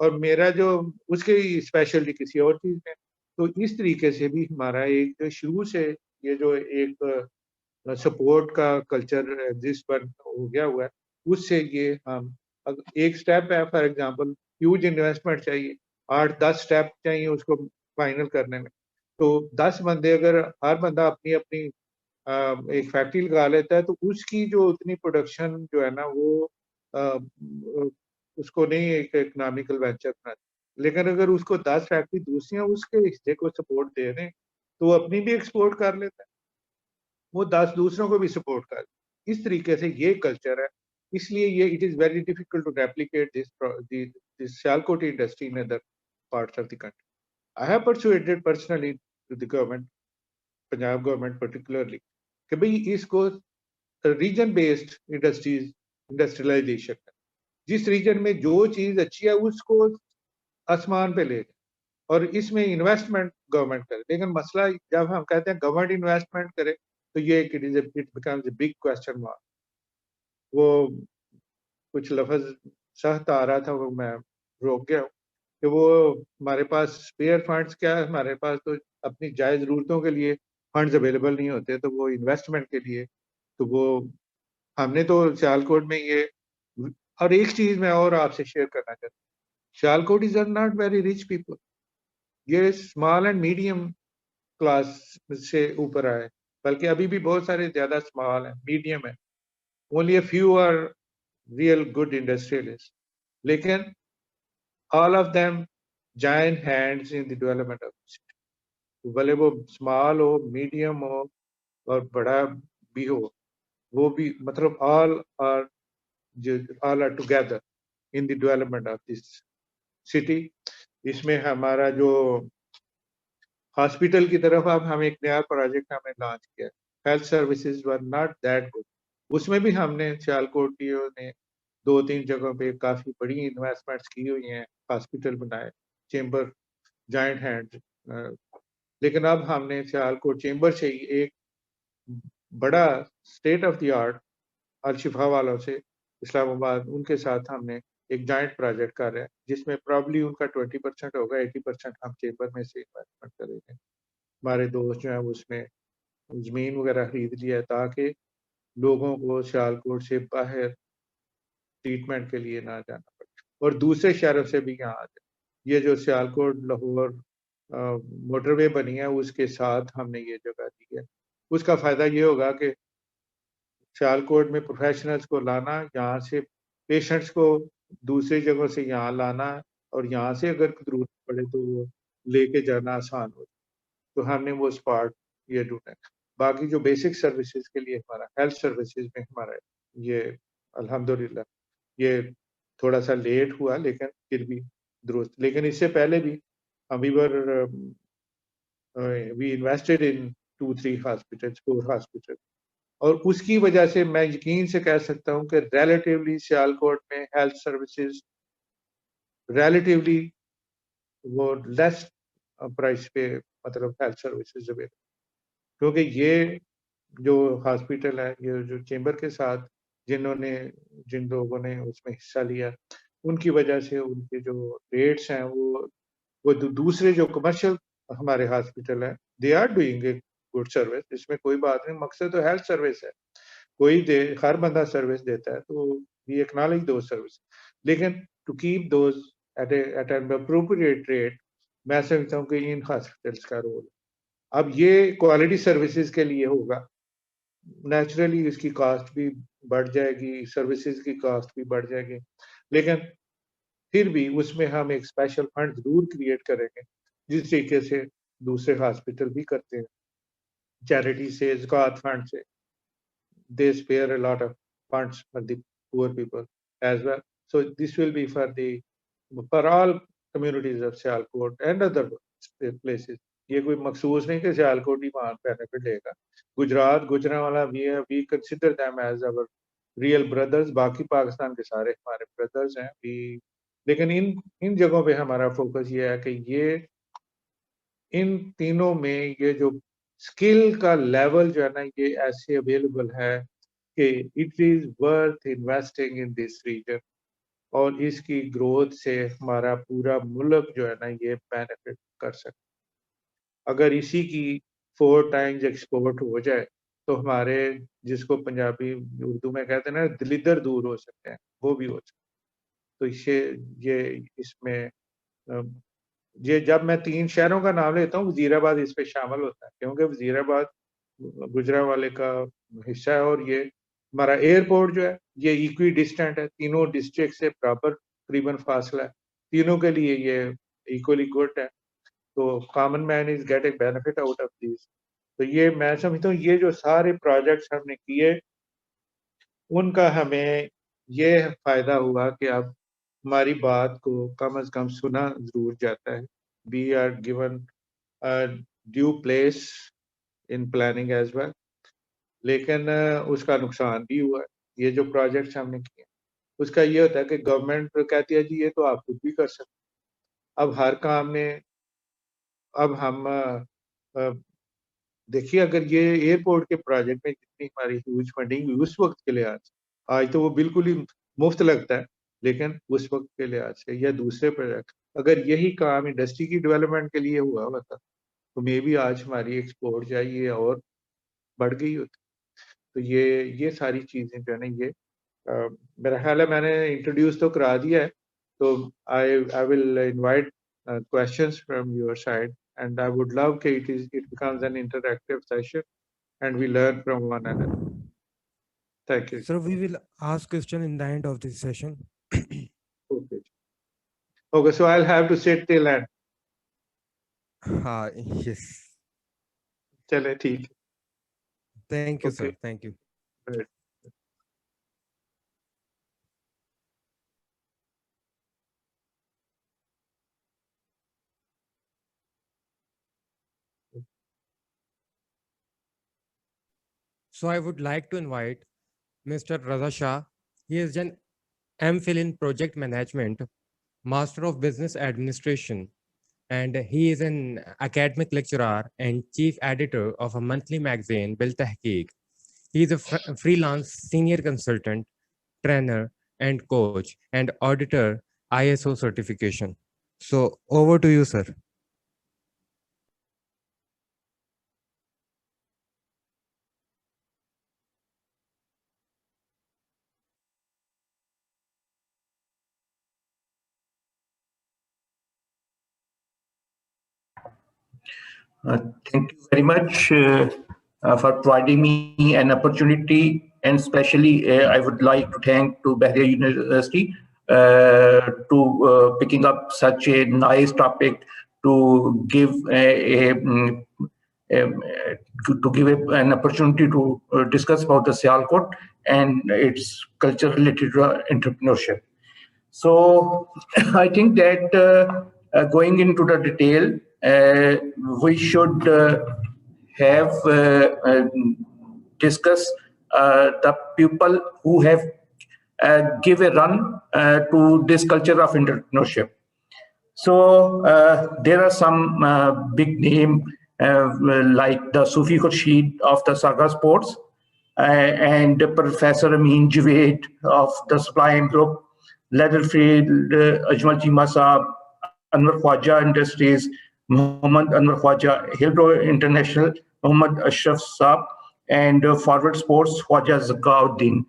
اور میرا جو اس کی اسپیشلٹی کسی اور چیز میں. تو اس طریقے سے بھی ہمارا ایک جو شروع سے یہ جو ایک سپورٹ کا کلچر ایگزسٹ ہو گیا ہوا ہے, اس سے یہ ہم ایک سٹیپ ہے, فار ایگزامپل ہیوج انویسٹمنٹ چاہیے, 8-10 سٹیپ چاہیے اس کو فائنل کرنے میں. تو 10 بندے اگر ہر بندہ اپنی اپنی ایک فیکٹری لگا لیتا ہے تو اس کی جو اتنی پروڈکشن جو ہے نا وہ اس کو نہیں ایک اکنامیکل وینچر بناتی. لیکن اگر اس کو 10 فیکٹری دوسری اس کے حصے کو سپورٹ دے رہے ہیں تو وہ اپنی بھی ایکسپورٹ کر لیتا ہے, وہ 10 دوسروں کو بھی سپورٹ کر. اس طریقے سے یہ کلچر ہے. اس لیے یہ it is very difficult to replicate this Sialkot industry in other parts of the country. I have persuaded personally to the government, Punjab government particularly, کہ بھئی اس کو ریجن بیسڈ انڈسٹریلائزیشن, جس ریجن میں جو چیز اچھی ہے اس کو آسمان پہ لے جائیں اور اس میں انویسٹمنٹ گورنمنٹ کرے. لیکن مسئلہ جب ہم کہتے ہیں گورنمنٹ انویسٹمنٹ کرے تو یہ it becomes a big question mark. وہ کچھ لفظ سخت آ رہا تھا وہ میں روک گیا ہوں کہ وہ ہمارے پاس اسپیئر فنڈس کیا ہے, ہمارے پاس تو اپنی جائز ضرورتوں کے لیے فنڈز اویلیبل نہیں ہوتے, تو وہ انویسٹمنٹ کے لیے تو وہ ہم نے تو سیالکوٹ میں یہ. اور ایک چیز میں اور آپ سے شیئر کرنا چاہتا ہوں, Sialkot is not very rich people, یہ اسمال اینڈ میڈیم کلاس سے اوپر آئے, بلکہ ابھی بھی بہت سارے زیادہ اسمال ہیں, میڈیم ہے, only a few are real good industrialists. لیکن all of them join hands in the development of the city. بھلے وہ اسمال ہو, میڈیم ہو اور بڑا بھی ہو, وہ بھی مطلب all are together in the development of this city. اس میں ہمارا جو ہاسپٹل کی طرف اب ہم ایک نیا پروجیکٹ ہم نے لانچ کیا, health services were not that good. اس میں بھی ہم نے سیالکوٹیوں نے 2-3 جگہوں پہ کافی بڑی انویسٹمنٹس کی ہوئی ہیں, ہاسپٹل بنائے, چیمبر جوائنٹ ہینڈ. لیکن اب ہم نے سیالکوٹ چیمبر سے ہی ایک بڑا state of the art Al-Shifa والوں سے اسلام آباد, ان کے ساتھ ہم نے ایک جوائنٹ پروجیکٹ کر رہے ہیں جس میں پرابلی ان کا 20% ہوگا, 80% ہم چیمبر میں سے انویسٹمنٹ کریں گے. ہمارے دوست جو ہیں اس میں زمین وغیرہ خرید لیا ہے تاکہ لوگوں کو سیالکوٹ سے باہر ٹریٹمنٹ کے لیے نہ جانا پڑے اور دوسرے شہروں سے بھی یہاں آ جائے. یہ جو سیالکوٹ لاہور موٹر وے بنی ہے اس کے ساتھ ہم نے یہ جگہ دی ہے. اس کا فائدہ یہ ہوگا کہ سیالکوٹ میں پروفیشنلز کو لانا, یہاں سے پیشنٹس کو دوسری جگہوں سے یہاں لانا, اور یہاں سے اگر ضرورت پڑے تو وہ لے کے جانا آسان ہو. تو ہم نے وہ اسپاٹ یہ ڈھونڈا. باقی جو بیسک سروسز کے لیے ہمارا ہیلتھ سروسز میں ہمارا یہ الحمدللہ یہ تھوڑا سا لیٹ ہوا لیکن پھر بھی درست. لیکن اس سے پہلے بھی ہم وی انویسٹڈ ان 2-3 ہاسپٹلس, 4 ہاسپٹل, اور اس کی وجہ سے میں یقین سے کہہ سکتا ہوں کہ ریلیٹیولی سیالکوٹ میں ہیلتھ سروسز ریلیٹیولی وہ لیس پرائس پہ مطلب ہیلتھ سروسز اویلیبل. کیونکہ یہ جو ہاسپٹل ہے, یہ جو چیمبر کے ساتھ جن لوگوں نے اس میں حصہ لیا, ان کی وجہ سے ان کے جو ریٹس ہیں وہ دوسرے جو کمرشل ہمارے ہاسپٹل ہیں they are doing a good service. اس میں کوئی بات نہیں, مقصد تو ہیلتھ سروس ہے, ہر بندہ سروس دیتا ہے تو وی ایکنالج دوز سروس. لیکن to keep those at an appropriate rate, میں سمجھتا ہوں کہ ان ہاسپٹلس کا رول. اب یہ کوالٹی سروسز کے لیے ہوگا, نیچرلی اس کی کاسٹ بھی بڑھ جائے گی, سروسز کی کاسٹ بھی بڑھ جائے گی, لیکن پھر بھی اس میں ہم ایک اسپیشل فنڈ ضرور کریٹ کریں گے جس طریقے سے دوسرے ہاسپٹل بھی کرتے ہیں, چیریٹی سے, زکوٰۃ فنڈ سے. they spare a lot of funds for the poor people as well. So this will be for all communities of Sialkot and other places. یہ کوئی مخصوص نہیں کہ سیالکوٹ ہی وہاں بینیفٹ لے گا. Gujarat, Gujranwala, we consider them as our real brothers. باقی پاکستان کے سارے ہمارے بردرز ہیں. لیکن ان جگہوں پہ ہمارا فوکس یہ ہے کہ یہ ان تینوں میں یہ جو اسکل کا لیول جو ہے نا یہ ایسے اویلیبل ہے کہ it is worth investing in this region. اور اس کی گروتھ سے ہمارا پورا ملک جو ہے نا یہ بینیفٹ کر سکتا. اگر اسی کی 4 ٹائمز ایکسپورٹ ہو جائے تو ہمارے جس کو پنجابی اردو میں کہتے ہیں نا دلدر دور ہو سکتے ہیں, وہ بھی ہو سکتے. تو اس میں یہ جب میں 3 شہروں کا نام لیتا ہوں وزیر آباد اس پہ شامل ہوتا ہے, کیونکہ وزیر آباد گجرانوالے کا حصہ ہے, اور یہ ہمارا ایئرپورٹ جو ہے یہ ایکوی ڈسٹینٹ ہے, تینوں ڈسٹرکٹ سے برابر تقریباً فاصلہ ہے, تینوں کے لیے یہ ایکولی گڈ ہے. تو common man is getting benefit out of these. تو یہ میں سمجھتا ہوں یہ جو سارے پروجیکٹس ہم نے کیے ان کا ہمیں یہ فائدہ ہوا کہ اب ہماری بات کو کم از کم سنا ضرور جاتا ہے. We are given due place in planning as well, لیکن اس کا نقصان بھی ہوا ہے. یہ جو پروجیکٹس ہم نے کیے اس کا یہ ہوتا ہے کہ گورنمنٹ کہتی ہے جی یہ تو آپ خود بھی کر سکتے. اب ہر کام میں اب ہم دیکھیے اگر یہ ایئرپورٹ کے پروجیکٹ میں جتنی ہماری ہیوج فنڈنگ اس وقت کے لحاظ سے, آج تو وہ بالکل ہی مفت لگتا ہے, لیکن اس وقت کے لحاظ سے یا دوسرے پروجیکٹ اگر یہی کام انڈسٹری کی ڈیولپمنٹ کے لیے ہوا ہوتا تو مے بی آج ہماری ایکسپورٹ جائیے اور بڑھ گئی ہوتی. تو یہ ساری چیزیں جو ہے نا یہ میرا خیال ہے میں نے انٹروڈیوس تو کرا دیا ہے. تو آئی ول invite questions from your side, and I would love that it becomes an interactive session and we learn from one another. Thank you. So we will ask question in the end of this session. Okay, so I'll have to sit till end. Yes. Chale, theek. Thank you, sir. Thank you. Right. So I would like to invite Mr. Raza Shah. He is an MPhil in Project Management, Master of Business Administration, and he is an academic lecturer and Chief Editor of a monthly magazine, Bil Tehqiq. He is a freelance senior consultant, trainer, and coach, and auditor ISO certification. So over to you, sir. Thank you very much for providing me an opportunity, and especially I would like to thank to Bahria University to picking up such a nice topic to give an opportunity to discuss about the Sialkot and its culture related to entrepreneurship. So I think that going into the detail, we should have discuss the people who have give a run to this culture of entrepreneurship. So there are some big name like the Sufi Khurshid of the Saga Sports and Professor Amin Javed of the Sublime Group, Leatherfield, Ajmal Chima Saab, Anwar Khwaja Industries, Muhammad Anwar Khwaja, Hillbro International, Muhammad Ashraf Saab, and Forward Sports, Khwaja Zakauddin.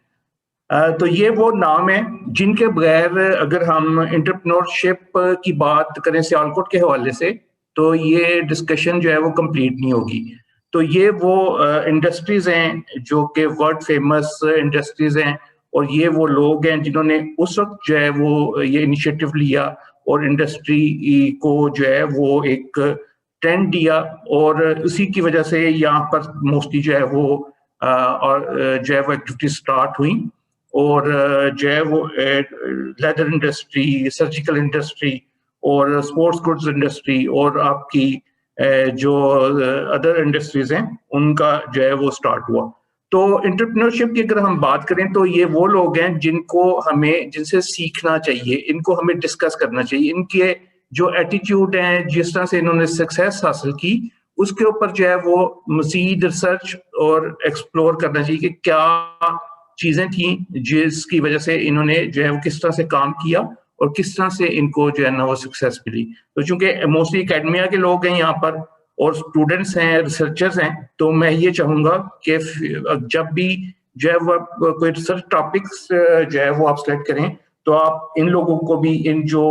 تو یہ وہ نام ہیں جن کے بغیر اگر ہم انٹرپرینورشپ کی بات کریں سیالکوٹ کے حوالے سے تو یہ ڈسکشن جو ہے وہ کمپلیٹ نہیں ہوگی. تو یہ وہ انڈسٹریز ہیں جو کہ ورلڈ فیمس انڈسٹریز ہیں, اور یہ وہ لوگ ہیں جنہوں نے اس وقت جو ہے وہ یہ انیشیٹو لیا اور انڈسٹری کو جو ہے وہ ایک ٹرینڈ دیا, اور اسی کی وجہ سے یہاں پر موسٹلی جو ہے وہ جو ہے وہ ایکٹیویٹی اسٹارٹ ہوئیں, اور جو ہے وہ لیدر انڈسٹری, سرجیکل انڈسٹری اور اسپورٹس گڈز انڈسٹری اور آپ کی جو ادر انڈسٹریز ہیں ان کا جو ہے وہ اسٹارٹ ہوا. تو انٹرپرینورشپ کی اگر ہم بات کریں تو یہ وہ لوگ ہیں جن کو ہمیں جن سے سیکھنا چاہیے, ان کو ہمیں ڈسکس کرنا چاہیے. ان کے جو ایٹیٹیوڈ ہیں, جس طرح سے انہوں نے سکسیس حاصل کی, اس کے اوپر جو ہے وہ مزید ریسرچ اور ایکسپلور کرنا چاہیے کہ کیا چیزیں تھیں جس کی وجہ سے انہوں نے جو ہے وہ کس طرح سے کام کیا اور کس طرح سے ان کو جو ہے نا وہ سکسیس ملی. تو چونکہ موسٹلی اکیڈمیا کے لوگ ہیں یہاں پر اور اسٹوڈنٹس ہیں, ریسرچرز ہیں, تو میں یہ چاہوں گا کہ جب بھی جو ہے وہ کوئی ریسرچ ٹاپکس جو ہے وہ آپ سلیکٹ کریں تو آپ ان لوگوں کو بھی, ان جو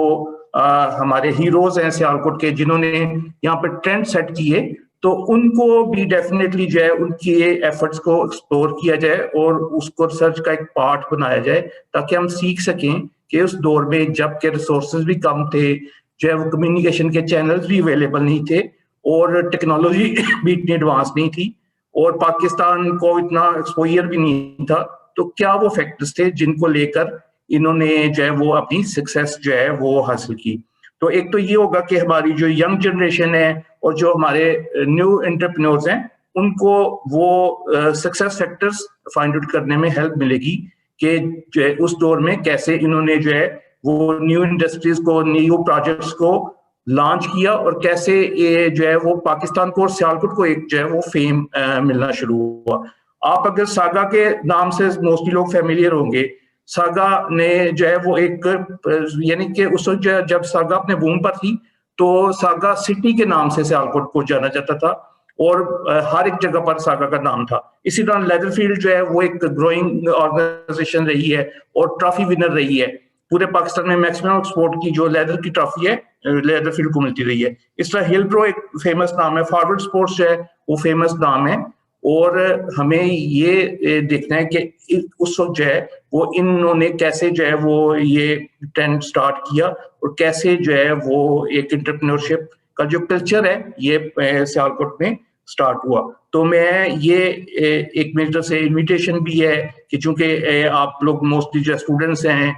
ہمارے ہیروز ہیں سیالکوٹ کے جنہوں نے یہاں پہ ٹرینڈ سیٹ کیے, تو ان کو بھی ڈیفینیٹلی جو ہے ان کے ایفرٹس کو ایکسپلور کیا جائے اور اس کو ریسرچ کا ایک پارٹ بنایا جائے تاکہ ہم سیکھ سکیں کہ اس دور میں جب کہ ریسورسز بھی کم تھے, جو ہے وہ کمیونیکیشن کے چینلز بھی اویلیبل نہیں تھے اور ٹیکنالوجی بھی اتنی ایڈوانس نہیں تھی اور پاکستان کو اتنا ایکسپوئر بھی نہیں تھا, تو کیا وہ فیکٹرز تھے جن کو لے کر انہوں نے جو ہے وہ اپنی سکسیس جو ہے وہ حاصل کی. تو ایک تو یہ ہوگا کہ ہماری جو ینگ جنریشن ہے اور جو ہمارے نیو انٹرپرینورز ہیں ان کو وہ سکسیس فیکٹرز فائنڈ آؤٹ کرنے میں ہیلپ ملے گی کہ جو ہے اس دور میں کیسے انہوں نے جو ہے وہ نیو انڈسٹریز کو, نیو پروجیکٹس کو لانچ کیا اور کیسے یہ جو ہے وہ پاکستان کو اور سیالکوٹ کو ایک جو ہے وہ فیم ملنا شروع ہوا. آپ اگر ساگا کے نام سے موسٹلی لوگ فیملیئر ہوں گے, ساگا نے جو ہے وہ ایک یعنی کہ اس وقت جب ساگا اپنے بوم پر تھی تو ساگا سٹی کے نام سے سیالکوٹ کو جانا جاتا تھا اور ہر ایک جگہ پر ساگا کا نام تھا. اسی طرح لیدر فیلڈ جو ہے وہ ایک گروئنگ آرگنائزیشن رہی ہے اور ٹرافی ونر رہی ہے. پورے پاکستان میں میکسیمم ایکسپورٹ کی جو لیدر کی ٹرافی ہے لیدر فیلڈ کو ملتی رہی ہے. اس طرح ہل پرو ایک فیمس نام ہے, فارورڈ سپورٹس جو ہے وہ فیمس نام ہے, اور ہمیں یہ دیکھنا ہے کہ اس وقت جو ہے وہ انہوں نے کیسے جو ہے وہ یہ ٹرینڈ سٹارٹ کیا اور کیسے جو ہے وہ ایک انٹرپرینورشپ کا جو کلچر ہے یہ سیالکوٹ میں سٹارٹ ہوا. تو میں یہ ایک میری طرف سے انویٹیشن بھی ہے کہ چونکہ آپ لوگ موسٹلی جو اسٹوڈنٹس ہیں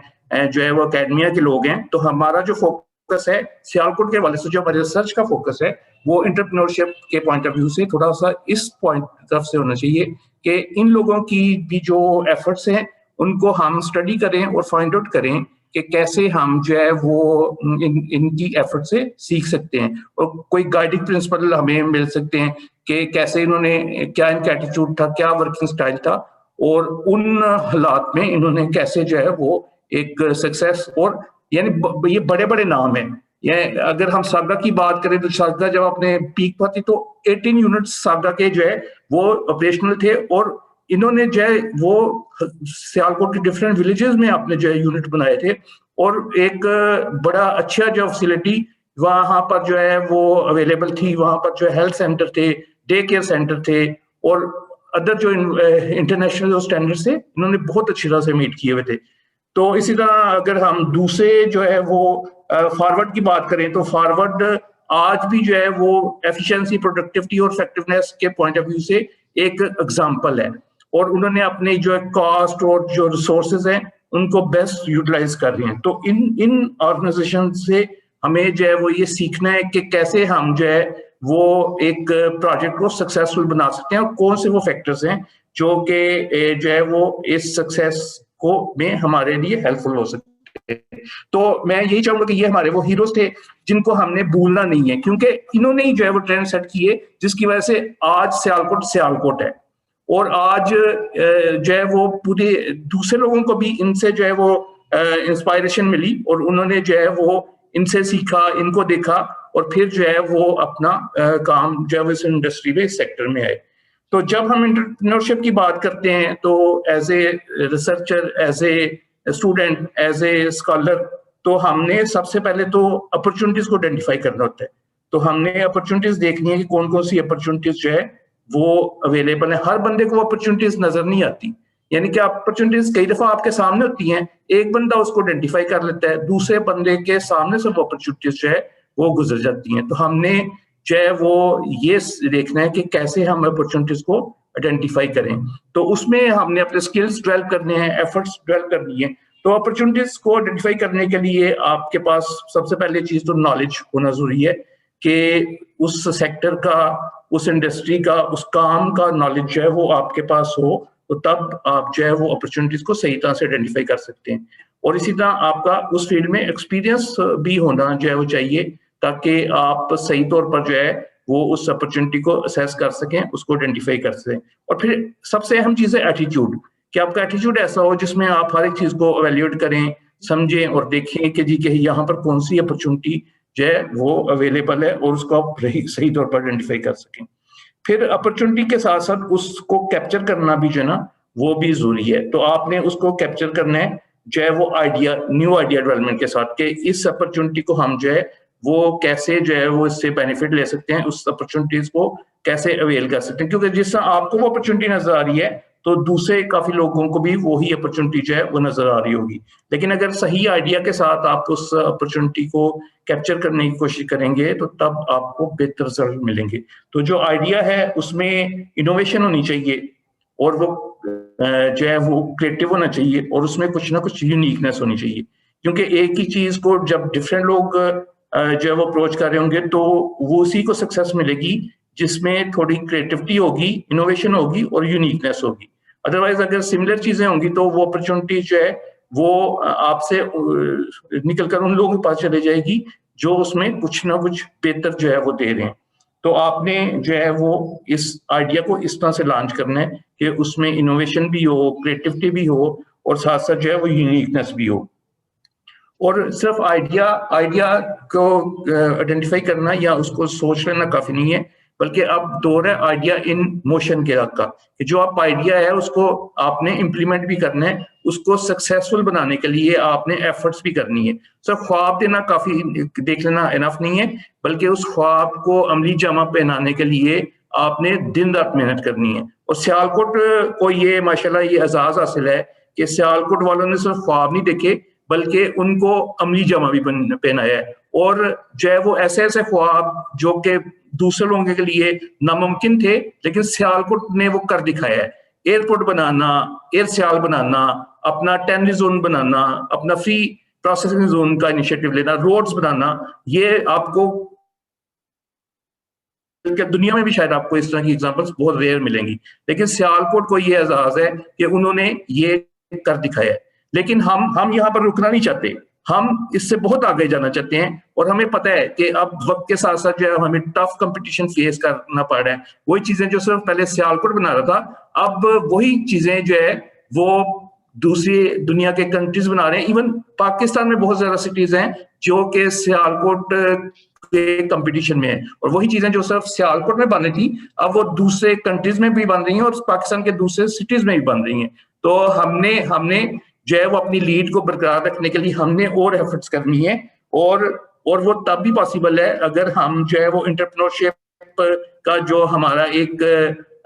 جو ہے وہ اکیڈمیا کے لوگ ہیں, تو ہمارا جو فوکس ہے سیالکوٹ کے حوالے سے, جو ہمارے ریسرچ کا فوکس ہے وہ انٹرپرینورشپ کے پوائنٹ آف ویو سے تھوڑا سا اس پوائنٹ طرف سے ہونا چاہیے کہ ان لوگوں کی بھی جو ایفرٹس ہیں ان کو ہم اسٹڈی کریں اور فائنڈ آؤٹ کریں کہ کیسے ہم جو ہے وہ ان کی ایفرٹ سے سیکھ سکتے ہیں اور کوئی گائیڈنگ پرنسپل ہمیں مل سکتے ہیں کہ کیسے انہوں نے, کیا ان کا ایٹیٹیوڈ تھا, کیا ورکنگ سٹائل تھا, اور ان حالات میں انہوں نے کیسے جو ہے وہ ایک سکسیس, اور یعنی یہ بڑے بڑے نام ہیں. یہ اگر ہم ساگا کی بات کریں تو ساگا جب اپنے پیک پر تھی تو 18 یونٹس ساگا کے جو ہے وہ آپریشنل تھے, اور انہوں نے جو ہے وہ سیالکوٹ کے ڈفرینٹ ولیجز میں اپنے جو ہے یونٹ بنائے تھے, اور ایک بڑا اچھا جو فیسلٹی وہاں پر جو ہے وہ اویلیبل تھی. وہاں پر جو ہیلتھ سینٹر تھے, ڈے کیئر سینٹر تھے, اور ادر جو انٹرنیشنل اسٹینڈرڈ سے انہوں نے بہت اچھی طرح سے میٹ کیے ہوئے تھے. تو اسی طرح اگر ہم دوسرے جو ہے وہ فارورڈ کی بات کریں تو فارورڈ آج بھی جو ہے وہ ایفیشنسی, پروڈکٹیوٹی اور افیکٹونیس کے پوائنٹ آف ویو سے ایک ایگزامپل ہے, اور انہوں نے اپنی جو ہے کاسٹ اور جو ریسورسز ہیں ان کو بیسٹ یوٹیلائز کر رہے ہیں. تو ان آرگنائزیشن سے ہمیں جو ہے وہ یہ سیکھنا ہے کہ کیسے ہم جو ہے وہ ایک پروجیکٹ کو سکسیسفل بنا سکتے ہیں اور کون سے وہ فیکٹرز ہیں جو کہ جو ہے وہ اس سکسیس کو میں ہمارے لیے ہیلپ فل ہو سکتے ہیں. تو میں یہی چاہوں گا کہ یہ ہمارے وہ ہیروز تھے جن کو ہم نے بھولنا نہیں ہے, کیونکہ انہوں نے ہی جو ہے وہ ٹرینڈ سیٹ کیے جس کی وجہ سے آج سیالکوٹ ہے, اور آج جو ہے وہ پورے دوسرے لوگوں کو بھی ان سے جو ہے وہ انسپائریشن ملی, اور انہوں نے جو ہے وہ ان سے سیکھا, ان کو دیکھا, اور پھر جو ہے وہ اپنا کام جو ہے وہ اس انڈسٹری میں, اس سیکٹر میں آئے. تو جب ہم انٹرپرینورشپ کی بات کرتے ہیں تو as a researcher, as a student, as a scholar, تو ہم نے سب سے پہلے تو اپرچونیٹیز کو آئیڈینٹیفائی کرنا ہوتا ہے. تو ہم نے اپرچونیٹیز دیکھنی ہے کہ کون کون سی اپرچونیٹیز جو ہے وہ اویلیبل ہیں. ہر بندے کو اپرچونیٹیز نظر نہیں آتی, یعنی کہ اپرچونیٹیز کئی دفعہ آپ کے سامنے ہوتی ہیں, ایک بندہ اس کو آئیڈینٹیفائی کر لیتا ہے, دوسرے بندے کے سامنے سے وہ اپرچونیٹیز جو ہے وہ گزر جاتی ہیں. تو ہم نے جو ہے وہ یہ دیکھنا ہے کہ کیسے ہم اپرچونیٹیز کو آئیڈینٹیفائی کریں. تو اس میں ہم نے اپنے سکلز ڈیولپ کرنے ہیں, ایفرٹس ڈیولپ کرنی ہے. تو اپرچونیٹیز کو آئیڈینٹیفائی کرنے کے لیے آپ کے پاس سب سے پہلے چیز تو نالج ہونا ضروری ہے کہ اس سیکٹر کا, اس انڈسٹری کا, اس کام کا نالج جو ہے وہ آپ کے پاس ہو, تو تب آپ جو ہے وہ اپرچونیٹیز کو صحیح طرح سے آئیڈینٹیفائی کر سکتے ہیں. اور اسی طرح آپ کا اس فیلڈ میں ایکسپیرینس بھی ہونا جو ہے وہ چاہیے تاکہ آپ صحیح طور پر جو ہے وہ اس اپرچونیٹی کو اسیس کر سکیں, اس کو آئیڈینٹیفائی کر سکیں. اور پھر سب سے اہم چیز ہے ایٹیٹیوڈ, کہ آپ کا ایٹیٹیوڈ ایسا ہو جس میں آپ ہر ایک چیز کو ایویلیویٹ کریں, سمجھیں اور دیکھیں کہ جی کہ یہاں پر کون سی اپرچونٹی جو ہے وہ اویلیبل ہے اور اس کو آپ صحیح طور پر آئیڈینٹیفائی کر سکیں. پھر اپرچونٹی کے ساتھ ساتھ اس کو کیپچر کرنا بھی جو ہے نا وہ بھی ضروری ہے. تو آپ نے اس کو کیپچر کرنا ہے جو ہے وہ آئیڈیا, نیو آئیڈیا ڈیولپمنٹ کے ساتھ, کہ اس اپرچونٹی کو ہم جو ہے وہ کیسے جو ہے وہ اس سے بینیفٹ لے سکتے ہیں, اس اپرچونٹیز کو کیسے اویل کر سکتے ہیں. کیونکہ جس طرح آپ کو وہ اپرچونٹی نظر آ رہی ہے تو دوسرے کافی لوگوں کو بھی وہی اپرچونٹی جو ہے وہ نظر آ رہی ہوگی. لیکن اگر صحیح آئیڈیا کے ساتھ آپ اس اپرچونٹی کو کیپچر کرنے کی کوشش کریں گے تو تب آپ کو بہتر رزلٹ ملیں گے. تو جو آئیڈیا ہے اس میں انوویشن ہونی چاہیے اور وہ جو ہے وہ کریٹو ہونا چاہیے اور اس میں کچھ نہ کچھ یونیکنیس ہونی چاہیے. کیونکہ ایک ہی چیز کو جب ڈفرینٹ لوگ جو ہے وہ اپروچ کر رہے ہوں گے تو وہ اسی کو سکسیس ملے گی جس میں تھوڑی کریٹیوٹی ہوگی, انوویشن ہوگی اور یونیکنیس ہوگی. ادروائز اگر سملر چیزیں ہوں گی تو وہ اپرچونٹی جو ہے وہ آپ سے نکل کر ان لوگوں کے پاس چلے جائے گی جو اس میں کچھ نہ کچھ بہتر جو ہے وہ دے رہے ہیں. تو آپ نے جو ہے وہ اس آئیڈیا کو اس طرح سے لانچ کرنا ہے کہ اس میں انوویشن بھی ہو, کریٹیوٹی بھی ہو اور ساتھ ساتھ جو ہے وہ یونیکنیس بھی ہو. اور صرف آئیڈیا کو آئیڈینٹیفائی کرنا یا اس کو سوچ لینا کافی نہیں ہے, بلکہ اب دور ہے آئیڈیا ان موشن کے کا, کہ جو آپ آئیڈیا ہے اس کو آپ نے امپلیمنٹ بھی کرنا ہے, اس کو سکسیسفل بنانے کے لیے آپ نے ایفرٹس بھی کرنی ہے. صرف خواب دینا کافی, دیکھ لینا انف نہیں ہے, بلکہ اس خواب کو عملی جامہ پہنانے کے لیے آپ نے دن رات محنت کرنی ہے. اور سیالکوٹ کو یہ ماشاءاللہ یہ اعزاز حاصل ہے کہ سیالکوٹ والوں نے صرف خواب نہیں دیکھے بلکہ ان کو عملی جامہ بھی پہنایا ہے. اور جو ہے وہ ایسے ایسے خواب جو کہ دوسرے لوگوں کے لیے ناممکن تھے لیکن سیالکوٹ نے وہ کر دکھایا ہے. ایئرپورٹ بنانا, ایئر سیال بنانا, اپنا ٹینری زون بنانا, اپنا فری پروسیسنگ زون کا انیشیٹو لینا, روڈز بنانا, یہ آپ کو دنیا میں بھی شاید آپ کو اس طرح کی ایگزامپلس بہت ریئر ملیں گی. لیکن سیالکوٹ کو یہ اعزاز ہے کہ انہوں نے یہ کر دکھایا ہے. لیکن ہم یہاں پر رکنا نہیں چاہتے, ہم اس سے بہت آگے جانا چاہتے ہیں. اور ہمیں پتہ ہے کہ اب وقت کے ساتھ ساتھ جو ہے ہمیں ٹف کمپٹیشن فیس کرنا پڑ رہا ہے. وہی چیزیں جو صرف پہلے سیالکوٹ بنا رہا تھا, اب وہی چیزیں جو ہے وہ دوسری دنیا کے کنٹریز بنا رہے ہیں. ایون پاکستان میں بہت زیادہ سٹیز ہیں جو کہ سیالکوٹ کے کمپٹیشن میں ہے, اور وہی چیزیں جو صرف سیالکوٹ میں بن رہی تھی اب وہ دوسرے کنٹریز میں بھی بن رہی ہیں اور پاکستان کے دوسرے سٹیز میں بھی بن رہی ہیں. تو ہم نے جو ہے وہ اپنی لیڈ کو برقرار رکھنے کے لیے ہم نے اور ایفرٹس کرنی ہے, اور وہ تب بھی پاسبل ہے اگر ہم جو ہے وہ انٹرپرینورشپ کا جو ہمارا ایک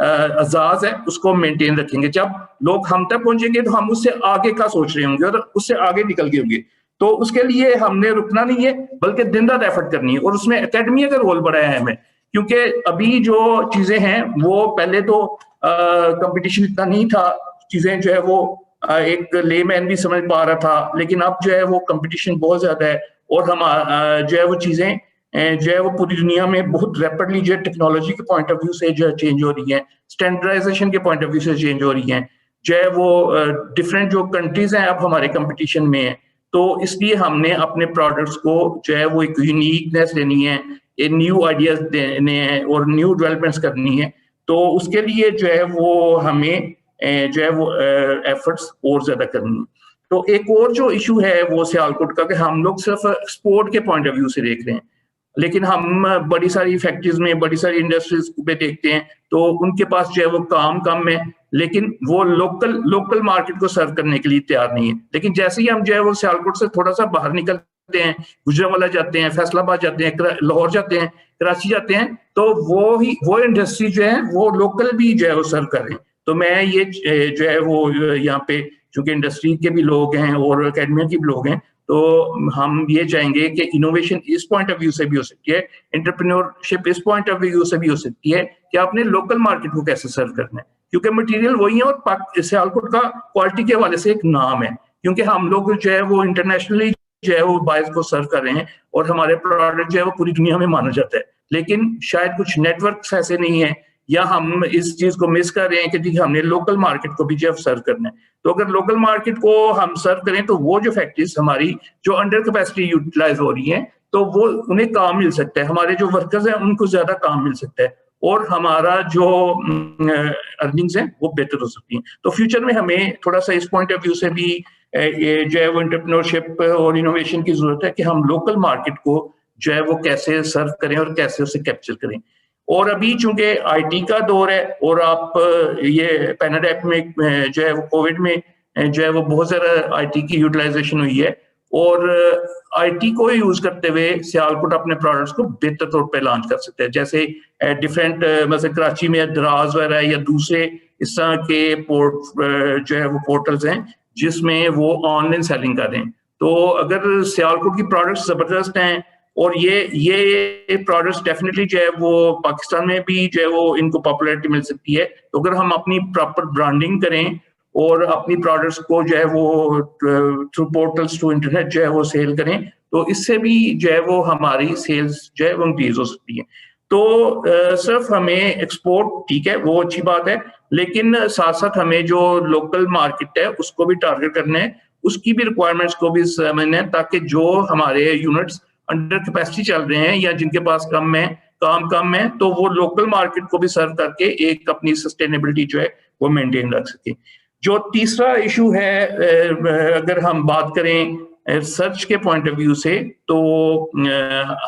اعزاز ہے اس کو مینٹین رکھیں گے. جب لوگ ہم تک پہنچیں گے تو ہم اس سے آگے کا سوچ رہے ہوں گے اور اس سے آگے نکل گئے ہوں گے. تو اس کے لیے ہم نے رکنا نہیں ہے بلکہ دن رات ایفرٹ کرنی ہے. اور اس میں اکیڈمیا کا رول بڑا ہے ہمیں, کیونکہ ابھی جو چیزیں ہیں وہ پہلے تو کمپٹیشن اتنا نہیں تھا, چیزیں جو ہے وہ ایک لے مین بھی سمجھ پا رہا تھا, لیکن اب جو ہے وہ کمپٹیشن بہت زیادہ ہے اور ہم جو ہے وہ چیزیں جو ہے وہ پوری دنیا میں بہت ریپڈلی جو ہے ٹیکنالوجی کے پوائنٹ آف ویو سے جو ہے چینج ہو رہی ہیں, اسٹینڈرڈائزیشن کے پوائنٹ آف ویو سے چینج ہو رہی ہیں, جو ہے وہ ڈفرینٹ جو کنٹریز ہیں اب ہمارے کمپٹیشن میں ہیں. تو اس لیے ہم نے اپنے پروڈکٹس کو جو ہے وہ ایک یونیکنیس دینی ہے, نیو آئیڈیاز دینے ہیں اور نیو ڈیولپمنٹس کرنی ہے. تو اس کے لیے جو ہے وہ ہمیں جو ہے وہ ایفرٹس اور زیادہ کرنی ہے. تو ایک اور جو ایشو ہے وہ سیالکوٹ کا کہ ہم لوگ صرف ایکسپورٹ کے پوائنٹ آف ویو سے دیکھ رہے ہیں, لیکن ہم بڑی ساری فیکٹریز میں بڑی ساری انڈسٹریز پہ دیکھتے ہیں تو ان کے پاس جو ہے وہ کام کم ہے لیکن وہ لوکل مارکیٹ کو سرو کرنے کے لیے تیار نہیں ہے. لیکن جیسے ہی ہم جو ہے وہ سیالکوٹ سے تھوڑا سا باہر نکلتے ہیں, گجرانوالہ جاتے ہیں, فیصل آباد جاتے ہیں, لاہور جاتے ہیں, کراچی جاتے ہیں, تو وہ انڈسٹری جو ہے وہ لوکل بھی جو ہے وہ سرو کر رہے ہیں. تو میں یہ جو ہے وہ یہاں پہ چونکہ انڈسٹری کے بھی لوگ ہیں اور اکیڈمیا کے بھی لوگ ہیں تو ہم یہ چاہیں گے کہ انوویشن اس پوائنٹ آف ویو سے بھی ہو سکتی ہے, انٹرپرینورشپ اس پوائنٹ آف ویو سے بھی ہو سکتی ہے کہ آپ نے لوکل مارکیٹ کو کیسے سرو کرنا ہے, کیونکہ مٹیریل وہی ہے اور سیالکوٹ کا کوالٹی کے حوالے سے ایک نام ہے, کیونکہ ہم لوگ جو ہے وہ انٹرنیشنلی جو ہے وہ بائرز کو سرو کر رہے ہیں اور ہمارے پروڈکٹ جو ہے وہ پوری دنیا میں مانا جاتا ہے. لیکن شاید کچھ نیٹ ورکس ایسے نہیں ہیں یا ہم اس چیز کو مس کر رہے ہیں کہ جی ہم نے لوکل مارکیٹ کو بھی جو ہے سرو کرنا ہے. تو اگر لوکل مارکیٹ کو ہم سرو کریں تو وہ جو فیکٹریز ہماری جو انڈر کیپیسٹی یوٹیلائز ہو رہی ہیں تو وہ انہیں کام مل سکتا ہے, ہمارے جو ورکرز ہیں ان کو زیادہ کام مل سکتا ہے. اور ہمارا جو ارننگز ہیں وہ بہتر ہو سکتی ہیں. تو فیوچر میں ہمیں تھوڑا سا اس پوائنٹ آف ویو سے بھی جو ہے وہ انٹرپرینورشپ اور انوویشن کی ضرورت ہے کہ ہم لوکل مارکیٹ کو جو ہے وہ کیسے سرو کریں اور کیسے اسے کیپچر کریں. اور ابھی چونکہ آئی ٹی کا دور ہے اور آپ یہ پینڈیمک میں جو ہے وہ کووڈ میں جو ہے وہ بہت زیادہ آئی ٹی کی یوٹیلائزیشن ہوئی ہے, اور آئی ٹی کو یوز کرتے ہوئے سیالکوٹ اپنے پروڈکٹس کو بہتر طور پہ لانچ کر سکتے ہیں. جیسے ڈفرینٹ مثلا کراچی میں دراز وغیرہ یا دوسرے اس طرح کے جو ہے وہ پورٹلز ہیں جس میں وہ آن لائن سیلنگ کر رہے ہیں. تو اگر سیالکوٹ کی پروڈکٹس زبردست ہیں اور یہ پروڈکٹس ڈیفینیٹلی جو ہے وہ پاکستان میں بھی جو ہے وہ ان کو پاپولیرٹی مل سکتی ہے. تو اگر ہم اپنی پراپر برانڈنگ کریں اور اپنی پروڈکٹس کو جو ہے وہ تھرو پورٹلز ٹو انٹرنیٹ جو ہے وہ سیل کریں تو اس سے بھی جو ہے وہ ہماری سیلز جو ہے وہ انکریز ہو سکتی ہے. تو صرف ہمیں ایکسپورٹ ٹھیک ہے وہ اچھی بات ہے, لیکن ساتھ ساتھ ہمیں جو لوکل مارکیٹ ہے اس کو بھی ٹارگیٹ کرنا ہے, اس کی بھی ریکوائرمنٹس کو بھی سمجھنا ہے, تاکہ جو ہمارے یونٹس انڈر کیپیسٹی چل رہے ہیں یا جن کے پاس کام کم ہے تو وہ لوکل مارکیٹ کو بھی سرو کر کے ایک اپنی سسٹینیبلٹی جو ہے وہ مینٹین رکھ سکیں. جو تیسرا ایشو ہے اگر ہم بات کریں ریسرچ کے پوائنٹ آف ویو سے, تو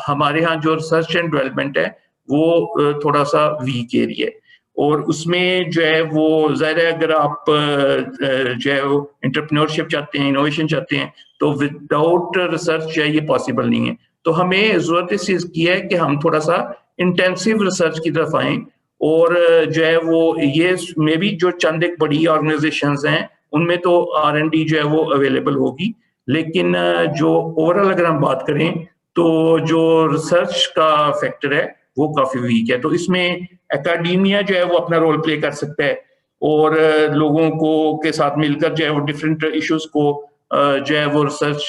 ہمارے ہاں جو ریسرچ اینڈ ڈیولپمنٹ ہے وہ تھوڑا سا ویک ایریا ہے, اور اس میں جو ہے وہ ظاہر ہے اگر آپ جو ہے وہ انٹرپرینورشپ چاہتے ہیں, انوویشن چاہتے ہیں, تو وداؤٹ ریسرچ جو ہے یہ پاسبل نہیں ہے. تو ہمیں ضرورت اس چیز کی ہے کہ ہم تھوڑا سا انٹینسو ریسرچ کی طرف آئیں, اور جو ہے وہ یہ میں بھی جو چند ایک بڑی آرگنائزیشنز ہیں ان میں تو R&D جو ہے وہ اویلیبل ہوگی, لیکن جو اوورآل اگر ہم بات کریں تو جو ریسرچ کا فیکٹر ہے وہ کافی ویک ہے. تو اس میں اکیڈیمیا جو ہے وہ اپنا رول پلے کر سکتا ہے, اور لوگوں کو کے ساتھ مل کر جو ہے وہ ڈفرینٹ ایشوز کو جو ہے وہ ریسرچ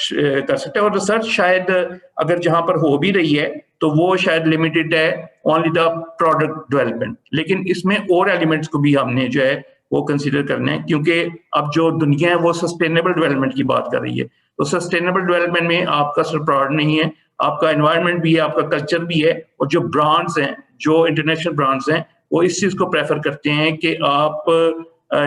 کر سکتے ہیں. اور ریسرچ شاید اگر جہاں پر ہو بھی رہی ہے تو وہ شاید لمیٹڈ ہے اونلی دا پروڈکٹ ڈیولپمنٹ, لیکن اس میں اور ایلیمنٹس کو بھی ہم نے جو ہے وہ کنسیڈر کرنا ہے, کیونکہ اب جو دنیا ہے وہ سسٹینیبل ڈیولپمنٹ کی بات کر رہی ہے. تو سسٹینیبل ڈیولپمنٹ میں آپ کا صرف پروڈکٹ نہیں ہے, آپ کا انوائرمنٹ بھی ہے, آپ کا کلچر بھی ہے, اور جو برانڈز ہیں جو انٹرنیشنل برانڈز ہیں وہ اس چیز کو پریفر کرتے ہیں کہ آپ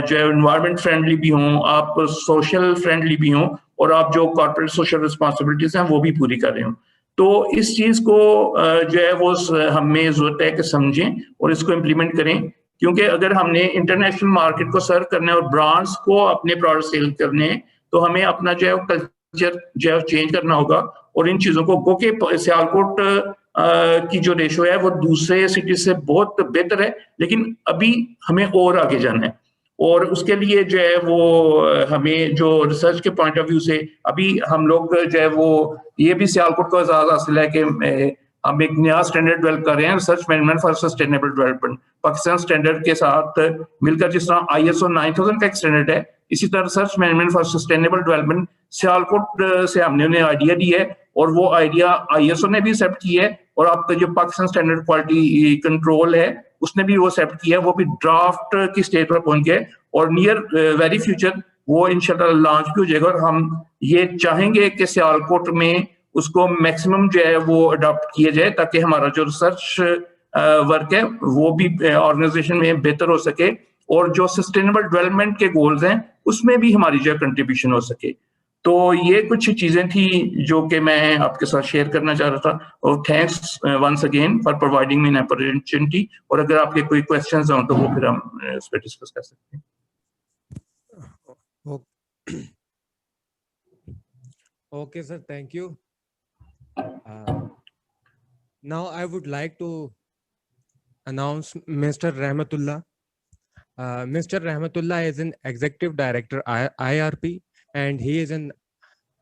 جو ہے انوائرمنٹ فرینڈلی بھی ہوں, آپ سوشل فرینڈلی بھی ہوں, اور آپ جو کارپوریٹ سوشل رسپانسبلٹیز ہیں وہ بھی پوری کر رہے ہوں. تو اس چیز کو جو ہے وہ ہمیں ضرورت ہے کہ سمجھیں اور اس کو امپلیمنٹ کریں, کیونکہ اگر ہم نے انٹرنیشنل مارکیٹ کو سرو کرنا ہے اور برانڈز کو اپنے پروڈکٹ سیل کرنے ہیں تو ہمیں اپنا جو ہے کلچر جو ہے چینج کرنا ہوگا. اور ان چیزوں کو کہ سیالکوٹ کی جو ریشو ہے وہ دوسرے سٹیز سے بہت بہتر ہے, لیکن ابھی ہمیں اور آگے جانا ہے, اور اس کے لیے جو ہے وہ ہمیں جو ریسرچ کے پوائنٹ آف ویو سے ابھی ہم لوگ جو ہے وہ یہ بھی سیالکوٹ کو اعزاز حاصل ہے کہ ہم ایک نیا اسٹینڈرڈ ڈیولپ کر رہے ہیں, research management for sustainable development. Pakistan standard کے ساتھ مل کر جس طرح ISO 9000 کا ایک اسٹینڈرڈ ہے, اسی طرح research management for sustainable development Sialkot سے ہم نے انہیں آئیڈیا دی ہے, اور وہ آئیڈیا ISO نے بھی ایکسیپٹ کی ہے, اور آپ کا جو پاکستان اسٹینڈرڈ کوالٹی کنٹرول ہے اس نے بھی وہ ایکسیپٹ کیا ہے, وہ بھی ڈرافٹ کی اسٹیج پر پہنچ گئے, اور نیئر ویری فیوچر وہ انشاءاللہ لانچ بھی ہو جائے گا. اور ہم یہ چاہیں گے کہ سیالکوٹ میں اس کو میکسیمم جو ہے وہ اڈاپٹ کیا جائے, تاکہ ہمارا جو ریسرچ ورک ہے وہ بھی آرگنائزیشن میں بہتر ہو سکے, اور جو سسٹینیبل ڈیولپمنٹ کے گولز ہیں اس میں بھی ہماری جو کنٹریبیوشن ہو سکے. تو یہ کچھ چیزیں تھیں جو کہ میں آپ کے ساتھ شیئر کرنا چاہ رہا تھا, اور thanks once again for providing me an opportunity. اور اگر آپ کے کوئی کویسچنز ہوں تو وہ پھر ہم اس پہ ڈسکس کر سکتے ہیں. Okay, sir. Thank you. Now I would like to announce Mr. Rahmatullah. Mr. Rahmatullah is an Executive Director IRP, and he is an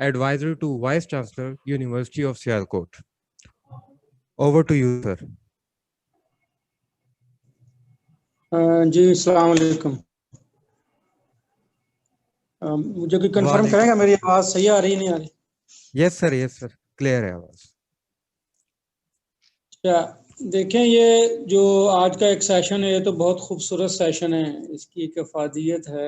advisor to Vice Chancellor, University of Sialkot. Over to you, sir. جی السلام علیکم. مجھے کوئی confirm کریں گا میری آواز صحیح آ رہی نہیں آ رہی؟ یس سر کلیئر ہے آواز. دیکھیں یہ جو آج کا ایک سیشن ہے یہ تو بہت خوبصورت سیشن ہے, اس کی ایک افادیت ہے,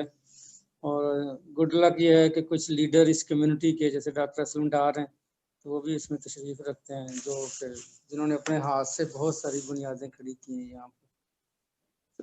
اور گڈ لک یہ ہے کہ کچھ لیڈر اس کمیونٹی کے جیسے ڈاکٹر اسلم ڈار ہیں تو وہ بھی اس میں تشریف رکھتے ہیں, جو کہ جنہوں نے اپنے ہاتھ سے بہت ساری بنیادیں کھڑی کی ہیں یہاں پہ.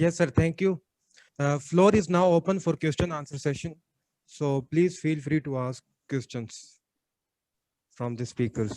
Yes, sir. Thank you. Floor is now open for question answer session. So please feel free to ask questions from the speakers.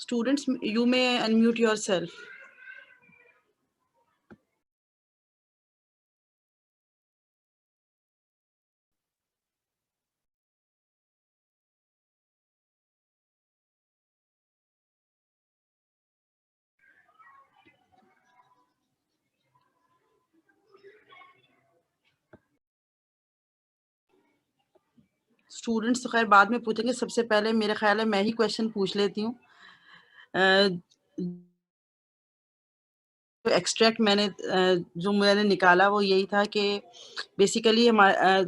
Students, you may unmute yourself. Students تو خیر بعد میں پوچھیں گے، سب سے پہلے میرا خیال ہے میں ہی کویشچن پوچھ لیتی ہوں. ایکسٹریکٹ جو میں نے نکالا وہ یہی تھا کہ بیسیکلی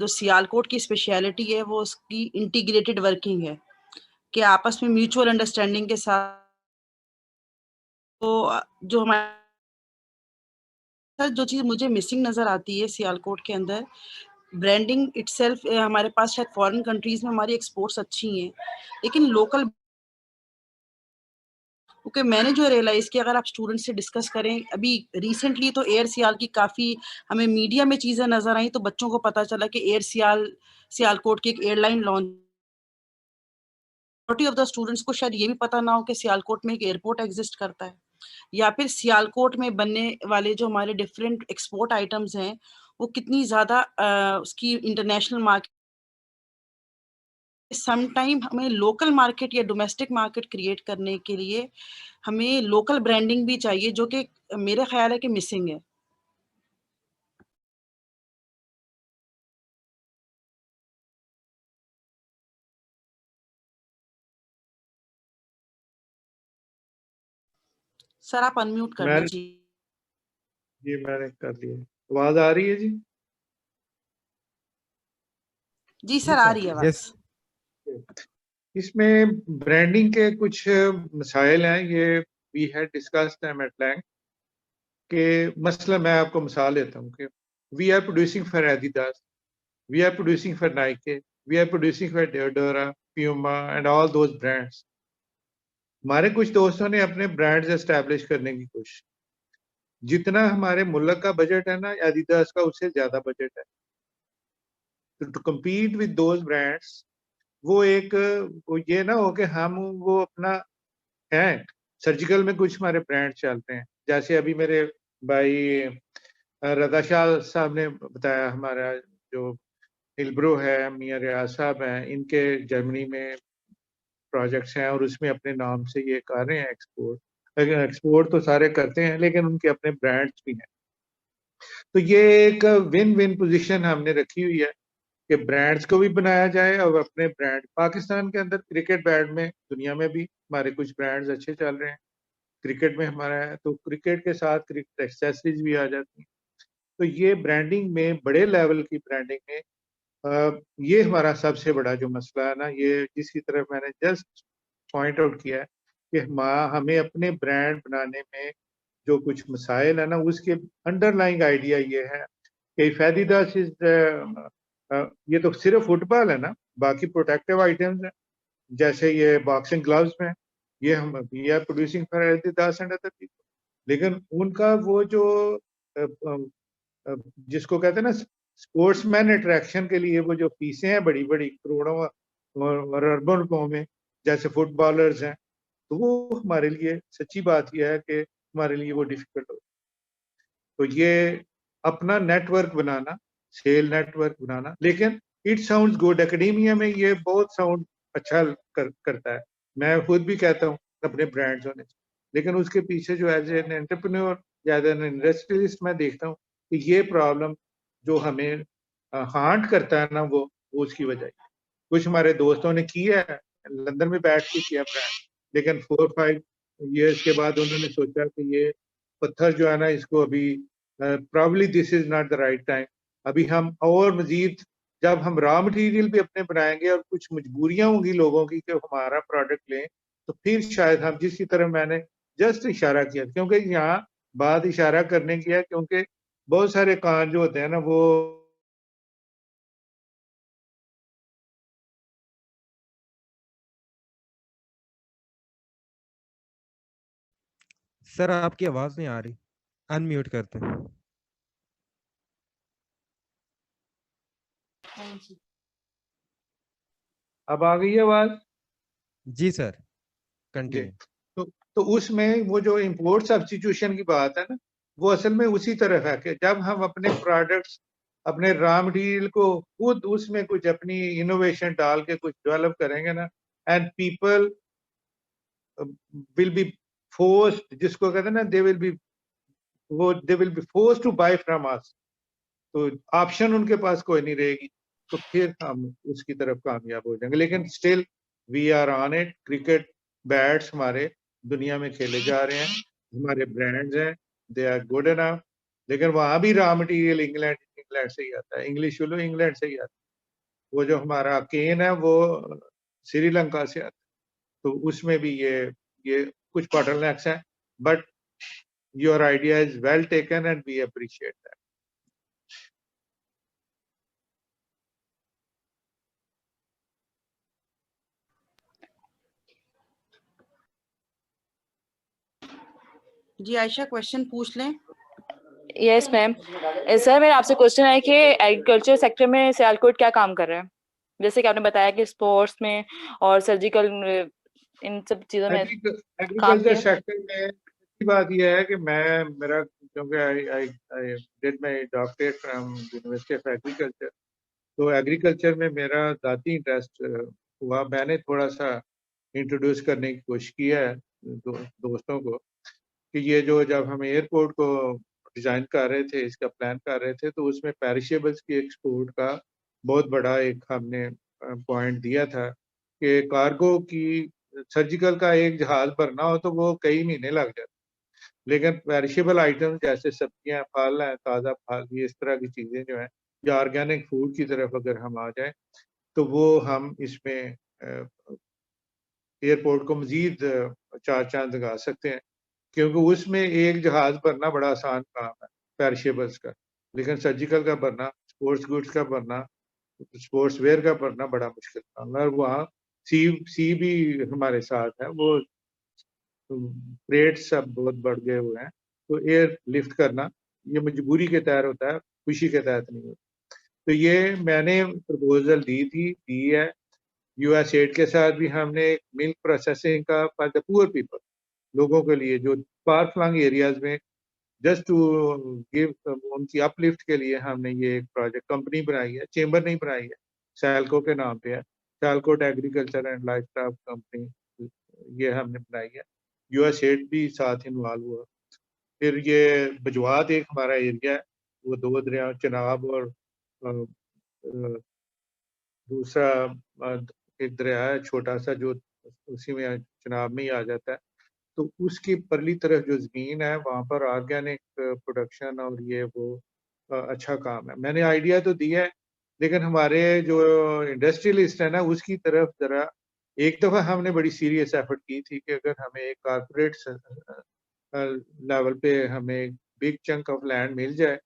جو سیالکوٹ کی اسپیشلٹی ہے وہ اس کی انٹیگریٹڈ ورکنگ ہے، کہ آپس میں میوچول انڈرسٹینڈنگ کے ساتھ جو ہمارے جو چیز مجھے مسنگ نظر آتی ہے سیالکوٹ کے اندر، برانڈنگ اٹ سیلف. ہمارے پاس شاید فورن کنٹریز میں ہماری ایکسپورٹس اچھی ہیں، لیکن لوکل، کیونکہ میں نے جو ریئلائز کیا اگر آپ اسٹوڈنٹ سے ڈسکس کریں، ابھی ریسنٹلی تو ایئر سیال کی کافی ہمیں میڈیا میں چیزیں نظر آئیں تو بچوں کو پتا چلا کہ ایئر سیالکوٹ کی ایک airline launch. Majority of the students کو شاید یہ بھی پتا نہ ہو کہ سیالکوٹ میں ایک ایئرپورٹ ایگزسٹ کرتا ہے، یا پھر سیالکوٹ میں بننے والے جو ہمارے ڈفرینٹ ایکسپورٹ آئٹمز ہیں وہ کتنی زیادہ اس کی انٹرنیشنل مارکیٹ. سم ٹائم ہمیں لوکل مارکیٹ یا ڈومیسٹک مارکیٹ کریٹ کرنے کے لیے ہمیں لوکل برانڈنگ بھی چاہیے، جو کہ میرا خیال ہے کہ مسنگ ہے. سر آپ انمیوٹ کر لیجیے. جی میں نے کر لیا. آواز آ رہی ہے جی؟ جی سر آ رہی ہے آواز. اس میں برانڈنگ کے کچھ مسائل ہیں، یہ we had discussed them at length. کہ مثلا میں آپ کو مثال دیتا ہوں کہ we are producing for Adidas, we are producing for Nike, we are producing for Diadora, Puma and all those brands. ہمارے کچھ دوستوں نے اپنے برانڈز اسٹیبلش کرنے کی کوشش، جتنا ہمارے ملک کا بجٹ ہے نا ایڈیڈاس کا اس سے زیادہ بجٹ ہے. To compete with those brands, وہ ایک یہ نہ ہو کہ ہم وہ اپنا ہیں سرجیکل میں کچھ ہمارے برانڈ چلتے ہیں. جیسے ابھی میرے بھائی رضا شاہ صاحب نے بتایا، ہمارا جو ہلبرو ہے، میاں ریاض صاحب ہیں، ان کے جرمنی میں پروجیکٹس ہیں اور اس میں اپنے نام سے یہ کر رہے ہیں ایکسپورٹ. ایکسپورٹ تو سارے کرتے ہیں لیکن ان کے اپنے برانڈس بھی ہیں. تو یہ ایک ون ون پوزیشن ہم نے رکھی ہوئی ہے کہ برانڈس کو بھی بنایا جائے اور اپنے برانڈ. پاکستان کے اندر کرکٹ بیٹ میں، دنیا میں بھی ہمارے کچھ برانڈز اچھے چل رہے ہیں. کرکٹ میں ہمارا ہے تو کرکٹ کے ساتھ کرکٹ ایکسیسریز بھی آ جاتی ہیں. تو یہ برانڈنگ میں، بڑے لیول کی برانڈنگ میں یہ ہمارا سب سے بڑا جو مسئلہ ہے نا، یہ جس کی طرف میں نے جسٹ پوائنٹ آؤٹ کیا ہے کہ ہمیں اپنے برانڈ بنانے میں جو کچھ مسائل ہے نا، اس کے انڈر لائنگ آئیڈیا یہ ہے کہ ایڈیڈاس یہ تو صرف فٹ بال ہے نا، باقی پروٹیکٹیو آئٹمز ہیں جیسے یہ باکسنگ گلوز میں، یہ ہم we are producing for Adidas and other people. لیکن ان کا وہ جو جس کو کہتے ہیں نا اسپورٹس مین اٹریکشن کے لیے وہ جو فیسیں ہیں بڑی بڑی کروڑوں اور اربوں روپوں میں، جیسے فٹ بالرز ہیں، تو وہ ہمارے لیے سچی بات یہ ہے کہ ہمارے لیے وہ ڈیفیکلٹ ہو. تو یہ اپنا نیٹ ورک بنانا، سیل نیٹ ورک بنانا. لیکن اٹ ساؤنڈز گڈ، اکیڈیمیا میں یہ بہت ساؤنڈ اچھا کرتا ہے. میں خود بھی کہتا ہوں اپنے برانڈز ہونے سے، لیکن اس کے پیچھے جو ایز این انٹرپرینور یا ایز این انڈسٹریلسٹ میں دیکھتا ہوں کہ یہ پرابلم جو ہمیں ہانٹ کرتا ہے نا، وہ اس کی وجہ ہے. کچھ ہمارے دوستوں نے کیا ہے لندن میں بیٹھ کے کیا برانڈ، لیکن 4-5 ایئرس کے بعد انہوں نے سوچا کہ یہ پتھر جو ہے نا، اس کو ابھی probably this is not the right time. ابھی ہم اور مزید جب ہم را مٹیریل بھی اپنے بنائیں گے اور کچھ مجبوریاں ہوں گی لوگوں کی کہ ہمارا پروڈکٹ لیں، تو پھر شاید ہم، جس کی طرف میں نے جسٹ اشارہ کیا، کیونکہ یہاں بات اشارہ کرنے کی ہے کیونکہ بہت سارے کان جو ہوتے ہیں نا وہ سر آپ کی آواز نہیں آ رہی، ان میوٹ کرتے ہیں. اب آ گئی آواز؟ جی سر کنٹینیو. تو تو اس میں وہ جو امپورٹ سبسٹیٹیوشن کی بات ہے نا وہ اصل میں اسی طرف ہے کہ جب ہم اپنے پروڈکٹس اپنے را مٹیریل کو خود اس میں کچھ اپنی انوویشن ڈال کے کچھ ڈیولپ کریں گے نا and people will be forced, جس کو کہتے ہیں نا they will be forced to buy from us, تو آپشن ان کے پاس کوئی نہیں رہے گی, تو پھر ہم اس کی طرف کامیاب ہو جائیں گے. لیکن still we are on it. Cricket bats ہمارے دنیا میں کھیلے جا رہے ہیں, ہمارے برانڈز ہیں, دے آر گڈ انف, لیکن وہاں بھی را مٹیریل انگلینڈ سے ہی آتا ہے, انگلش لو انگلینڈ سے ہی آتا ہے. وہ جو ہمارا کین ہے وہ سری لنکا سے آتا ہے. تو اس میں بھی یہ کچھ باٹل نیکس ہیں, but your idea is well taken and we appreciate that. جی عائشہ کوشچن پوچھ لیں. یس میم. سر میرا آپ سے کوشچن ہے کہ ایگریکلچر سیکٹر میں سیالکوٹ کیا کام کر رہے ہیں, جیسے کہ آپ نے بتایا کہ اسپورٹس میں اور سرجیکل ان سب چیزوں میں کام ایگریکلچر کیا. سیکٹر میں اچھی بات یہ ہے کہ میرا کیونکہ did my doctorate from university of agriculture, تو ایگریکلچر میں میرا ذاتی انٹرسٹ ہوا. میں نے تھوڑا سا انٹروڈیوس کرنے کی کوشش کی ہے دوستوں کو کہ یہ جو جب ہم ایئرپورٹ کو ڈیزائن کر رہے تھے, اس کا پلان کر رہے تھے, تو اس میں پیریشیبلس کی ایکسپورٹ کا بہت بڑا ایک ہم نے پوائنٹ دیا تھا کہ کارگو کی سرجیکل کا ایک جہاز بھرنا ہو تو وہ کئی مہینے لگ جاتے, لیکن پیریشیبل آئٹم جیسے سبزیاں, پھل ہیں, تازہ پھل, یہ اس طرح کی چیزیں جو ہیں, یا آرگینک فوڈ کی طرف اگر ہم آ جائیں تو وہ ہم اس میں ایئرپورٹ کو مزید چار چاند لگا سکتے ہیں, کیونکہ اس میں ایک جہاز بھرنا بڑا آسان کام ہے پیریشیبلس کا, لیکن سرجیکل کا بھرنا, اسپورٹس گڈس کا بھرنا, اسپورٹس ویئر کا بھرنا بڑا مشکل کام ہے. اور وہاں سی بھی ہمارے ساتھ ہے, وہ ریٹ سب بہت بڑھ گئے ہوئے ہیں, تو ایئر لفٹ کرنا یہ مجبوری کے تحت ہوتا ہے, خوشی کے تحت نہیں ہوتا. تو یہ میں نے پرپوزل دی ہے. یو ایس ایڈ کے ساتھ بھی ہم نے ملک پروسیسنگ کا فار دا پور پیپل, لوگوں کے لیے جو فار فلنگ ایریاز میں, جسٹ ٹو گیو ان کی اپ لفٹ کے لیے ہم نے یہ ایک پروجیکٹ کمپنی بنائی ہے, چیمبر نہیں بنائی ہے, سیلکو کے نام پہ ہے, Sialkot agriculture and life stock company, یہ ہم نے بنائی ہے. یو ایس ایڈ بھی ساتھ انوالو ہوا. پھر یہ بجوات ایک ہمارا ایریا ہے, وہ دو دریا چناب اور دوسرا ایک دریا ہے چھوٹا سا جو اسی میں چناب میں ہی آ جاتا ہے, تو اس کی پرلی طرف جو زمین ہے وہاں پر آرگینک پروڈکشن اور یہ وہ اچھا کام ہے. میں نے آئیڈیا تو دیا ہے, لیکن ہمارے جو انڈسٹریلسٹ ہے نا اس کی طرف ذرا ایک دفعہ ہم نے بڑی سیریس ایفرٹ کی تھی کہ اگر ہمیں ایک کارپوریٹ لیول پہ ہمیں ایک بگ چنک آف لینڈ مل جائے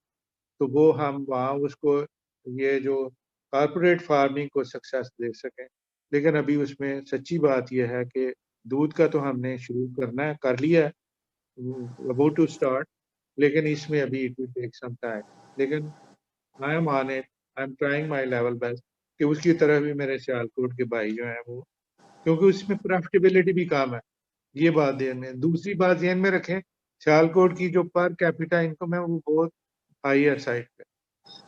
تو وہ ہم وہاں اس کو یہ جو کارپوریٹ فارمنگ کو سکسیس دے سکیں. لیکن ابھی اس میں سچی بات یہ ہے کہ دودھ کا تو ہم نے شروع کرنا ہے, کر لیا ہے, اباؤٹ ٹو اسٹارٹ, لیکن اس میں ابھی it will take some time. لیکن I am on it, I am trying my level best کہ اس کی طرح بھی میرے سیالکوٹ کے بھائی جو ہیں وہ, کیونکہ اس میں پروفٹیبلٹی بھی کام ہے, یہ بات ذہن میں. دوسری بات ذہن میں رکھیں, سیالکوٹ کی جو پر کیپیٹا انکم ہے وہ بہت ہائی ہے سائڈ پہ.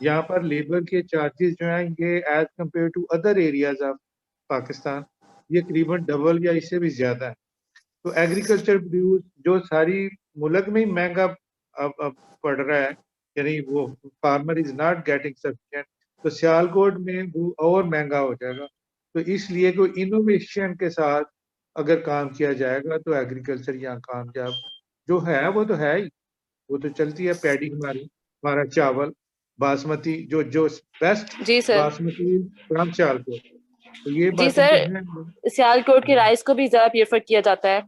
یہاں پر لیبر کے چارجز جو ہیں یہ as compare to other areas of Pakistan یہ قریباً ڈبل یا اس سے بھی زیادہ ہے. تو ایگریکلچر پروڈیوس جو ساری ملک میں ہی مہنگا پڑ رہا ہے, یعنی وہ farmer is not getting sufficient, تو سیالکوٹ میں وہ اور مہنگا ہو جائے گا. تو اس لیے کوئی انوویشن کے ساتھ اگر کام کیا جائے گا تو ایگریکلچر یہاں کامیاب جو ہے وہ تو ہے ہی, وہ تو چلتی ہے. پیڈی ہمارا چاول باسمتی جو بیسٹ جی سر. باسمتی فرام سیالکوٹ, تو یہ جی باتیں سر, جو ہیں سیالکوٹ کی رائس کو بھی زیادہ پریفر کیا جاتا ہے.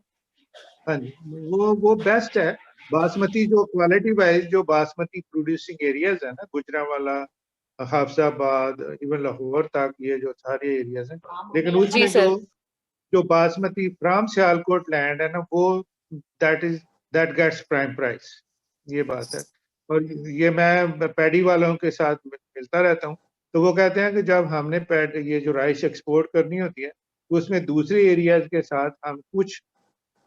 ہاں جی, وہ بیسٹ ہے. باسمتی جو کوالٹی وائز جو باسمتی پروڈیوسنگ ایریاز ہیں نا, گجرانوالا, حافظ آباد, ایون لاہور تک, یہ جو سارے ایریاز ہیں, لیکن اس جی میں سر. جو باسمتی فرام سیالکوٹ لینڈ ہے نا وہ دیٹ گیٹس پرائم پرائز, یہ بات ہے. اور یہ میں پیڈی والوں کے ساتھ ملتا رہتا ہوں, تو وہ کہتے ہیں کہ جب ہم نے یہ جو رائس ایکسپورٹ کرنی ہوتی ہے اس میں دوسرے ایریاز کے ساتھ ہم کچھ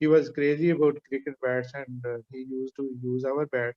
He was crazy about cricket bats and he used to use our bat.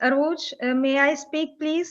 Aroj, may I speak, please?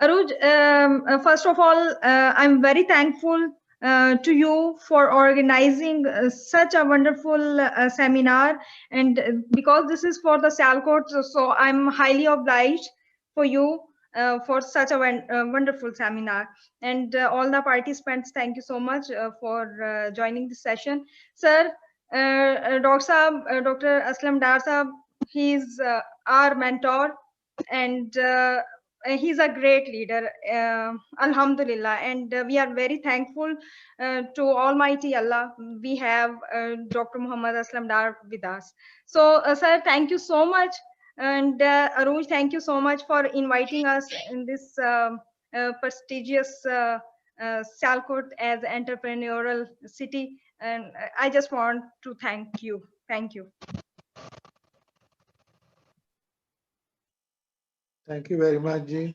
Aroj, first of all, I'm very thankful to you for organizing such a wonderful seminar, and because this is for the Sialkot, so I'm highly obliged for you for such a wonderful seminar. And all the participants, thank you so much for joining this session. Sir, Dr. Aslam Dar Sahab, he is our mentor. and he's a great leader, alhamdulillah, and we are very thankful to Almighty Allah. We have Dr. Muhammad Aslam Dar with us. So sir, thank you so much, and Aruj, thank you so much for inviting us in this prestigious Sialkot as entrepreneurial city, and I just want to thank you. Thank you. Thank you very much, Ji.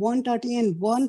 131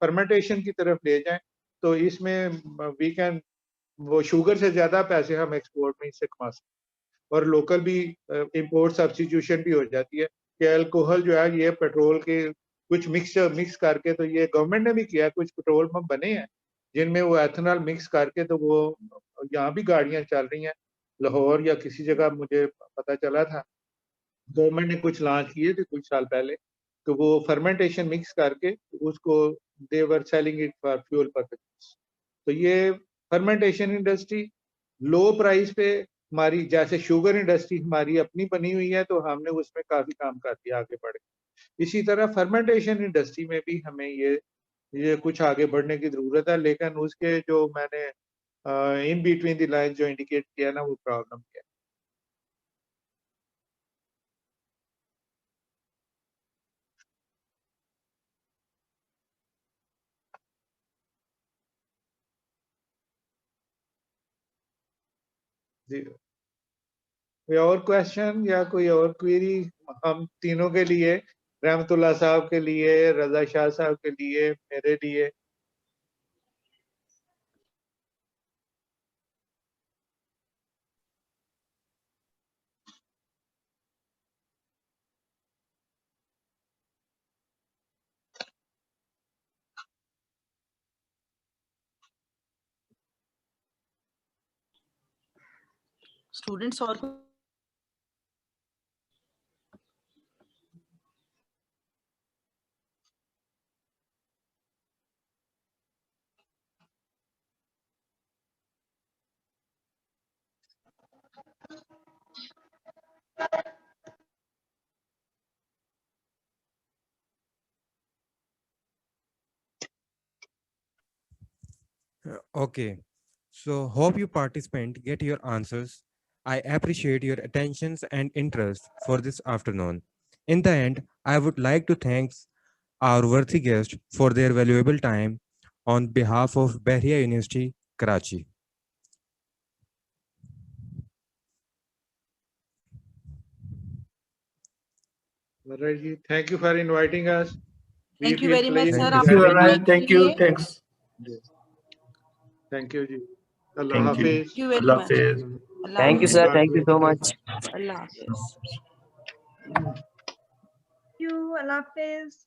fermentation کی طرف لے جائیں تو اس میں we can وہ sugar سے زیادہ پیسے ہم ایکسپورٹ میں اس سے کما سکتے ہیں، اور لوکل بھی امپورٹ سبسٹیٹیوشن بھی ہو جاتی ہے کہ الکوہل جو ہے یہ پیٹرول کے کچھ مکس کر کے، تو یہ گورنمنٹ نے بھی کیا، کچھ پیٹرول پمپ بنے ہیں جن میں وہ ایتھنال مکس کر کے، تو وہ یہاں بھی گاڑیاں چل رہی ہیں، لاہور یا کسی جگہ مجھے پتہ چلا تھا گورنمنٹ نے کچھ لانچ کیے تھے کچھ سال پہلے، تو وہ فرمنٹیشن مکس کر کے اس کو they were selling it for fuel purpose. تو یہ فرمنٹیشن انڈسٹری لو پرائز پہ ہماری، جیسے شوگر انڈسٹری ہماری اپنی بنی ہوئی ہے تو ہم نے اس میں کافی کام کر دیا آگے بڑھ کے، اسی طرح فرمنٹیشن انڈسٹری میں بھی ہمیں یہ کچھ آگے بڑھنے کی ضرورت ہے، لیکن اس کے جو میں نے ان بٹوین دی لائن جو انڈیکیٹ کیا نا وہ پرابلم کیا. جی کوئی اور کوشچن یا کوئی اور کوئری ہم تینوں کے لیے، رحمت اللہ صاحب کے لیے، رضا شاہ صاحب کے لیے، میرے لیے؟ اسٹوڈینٹس اور Okay, so hope you participants get your answers. I appreciate your attentions and interest for this afternoon. In the end, I would like to thank our worthy guests for their valuable time on behalf of Bahria University, Karachi. All right, ji. Thank you for inviting us. Thank you very much, sir. Thank you. Thank you. Thanks. Thank you, ji. Allah Thank you. Hafiz. Thank you very Allah much. Hafiz. Allah Thank you, Hafiz. sir. Thank you so much. Allah Hafiz. You, Allah Hafiz.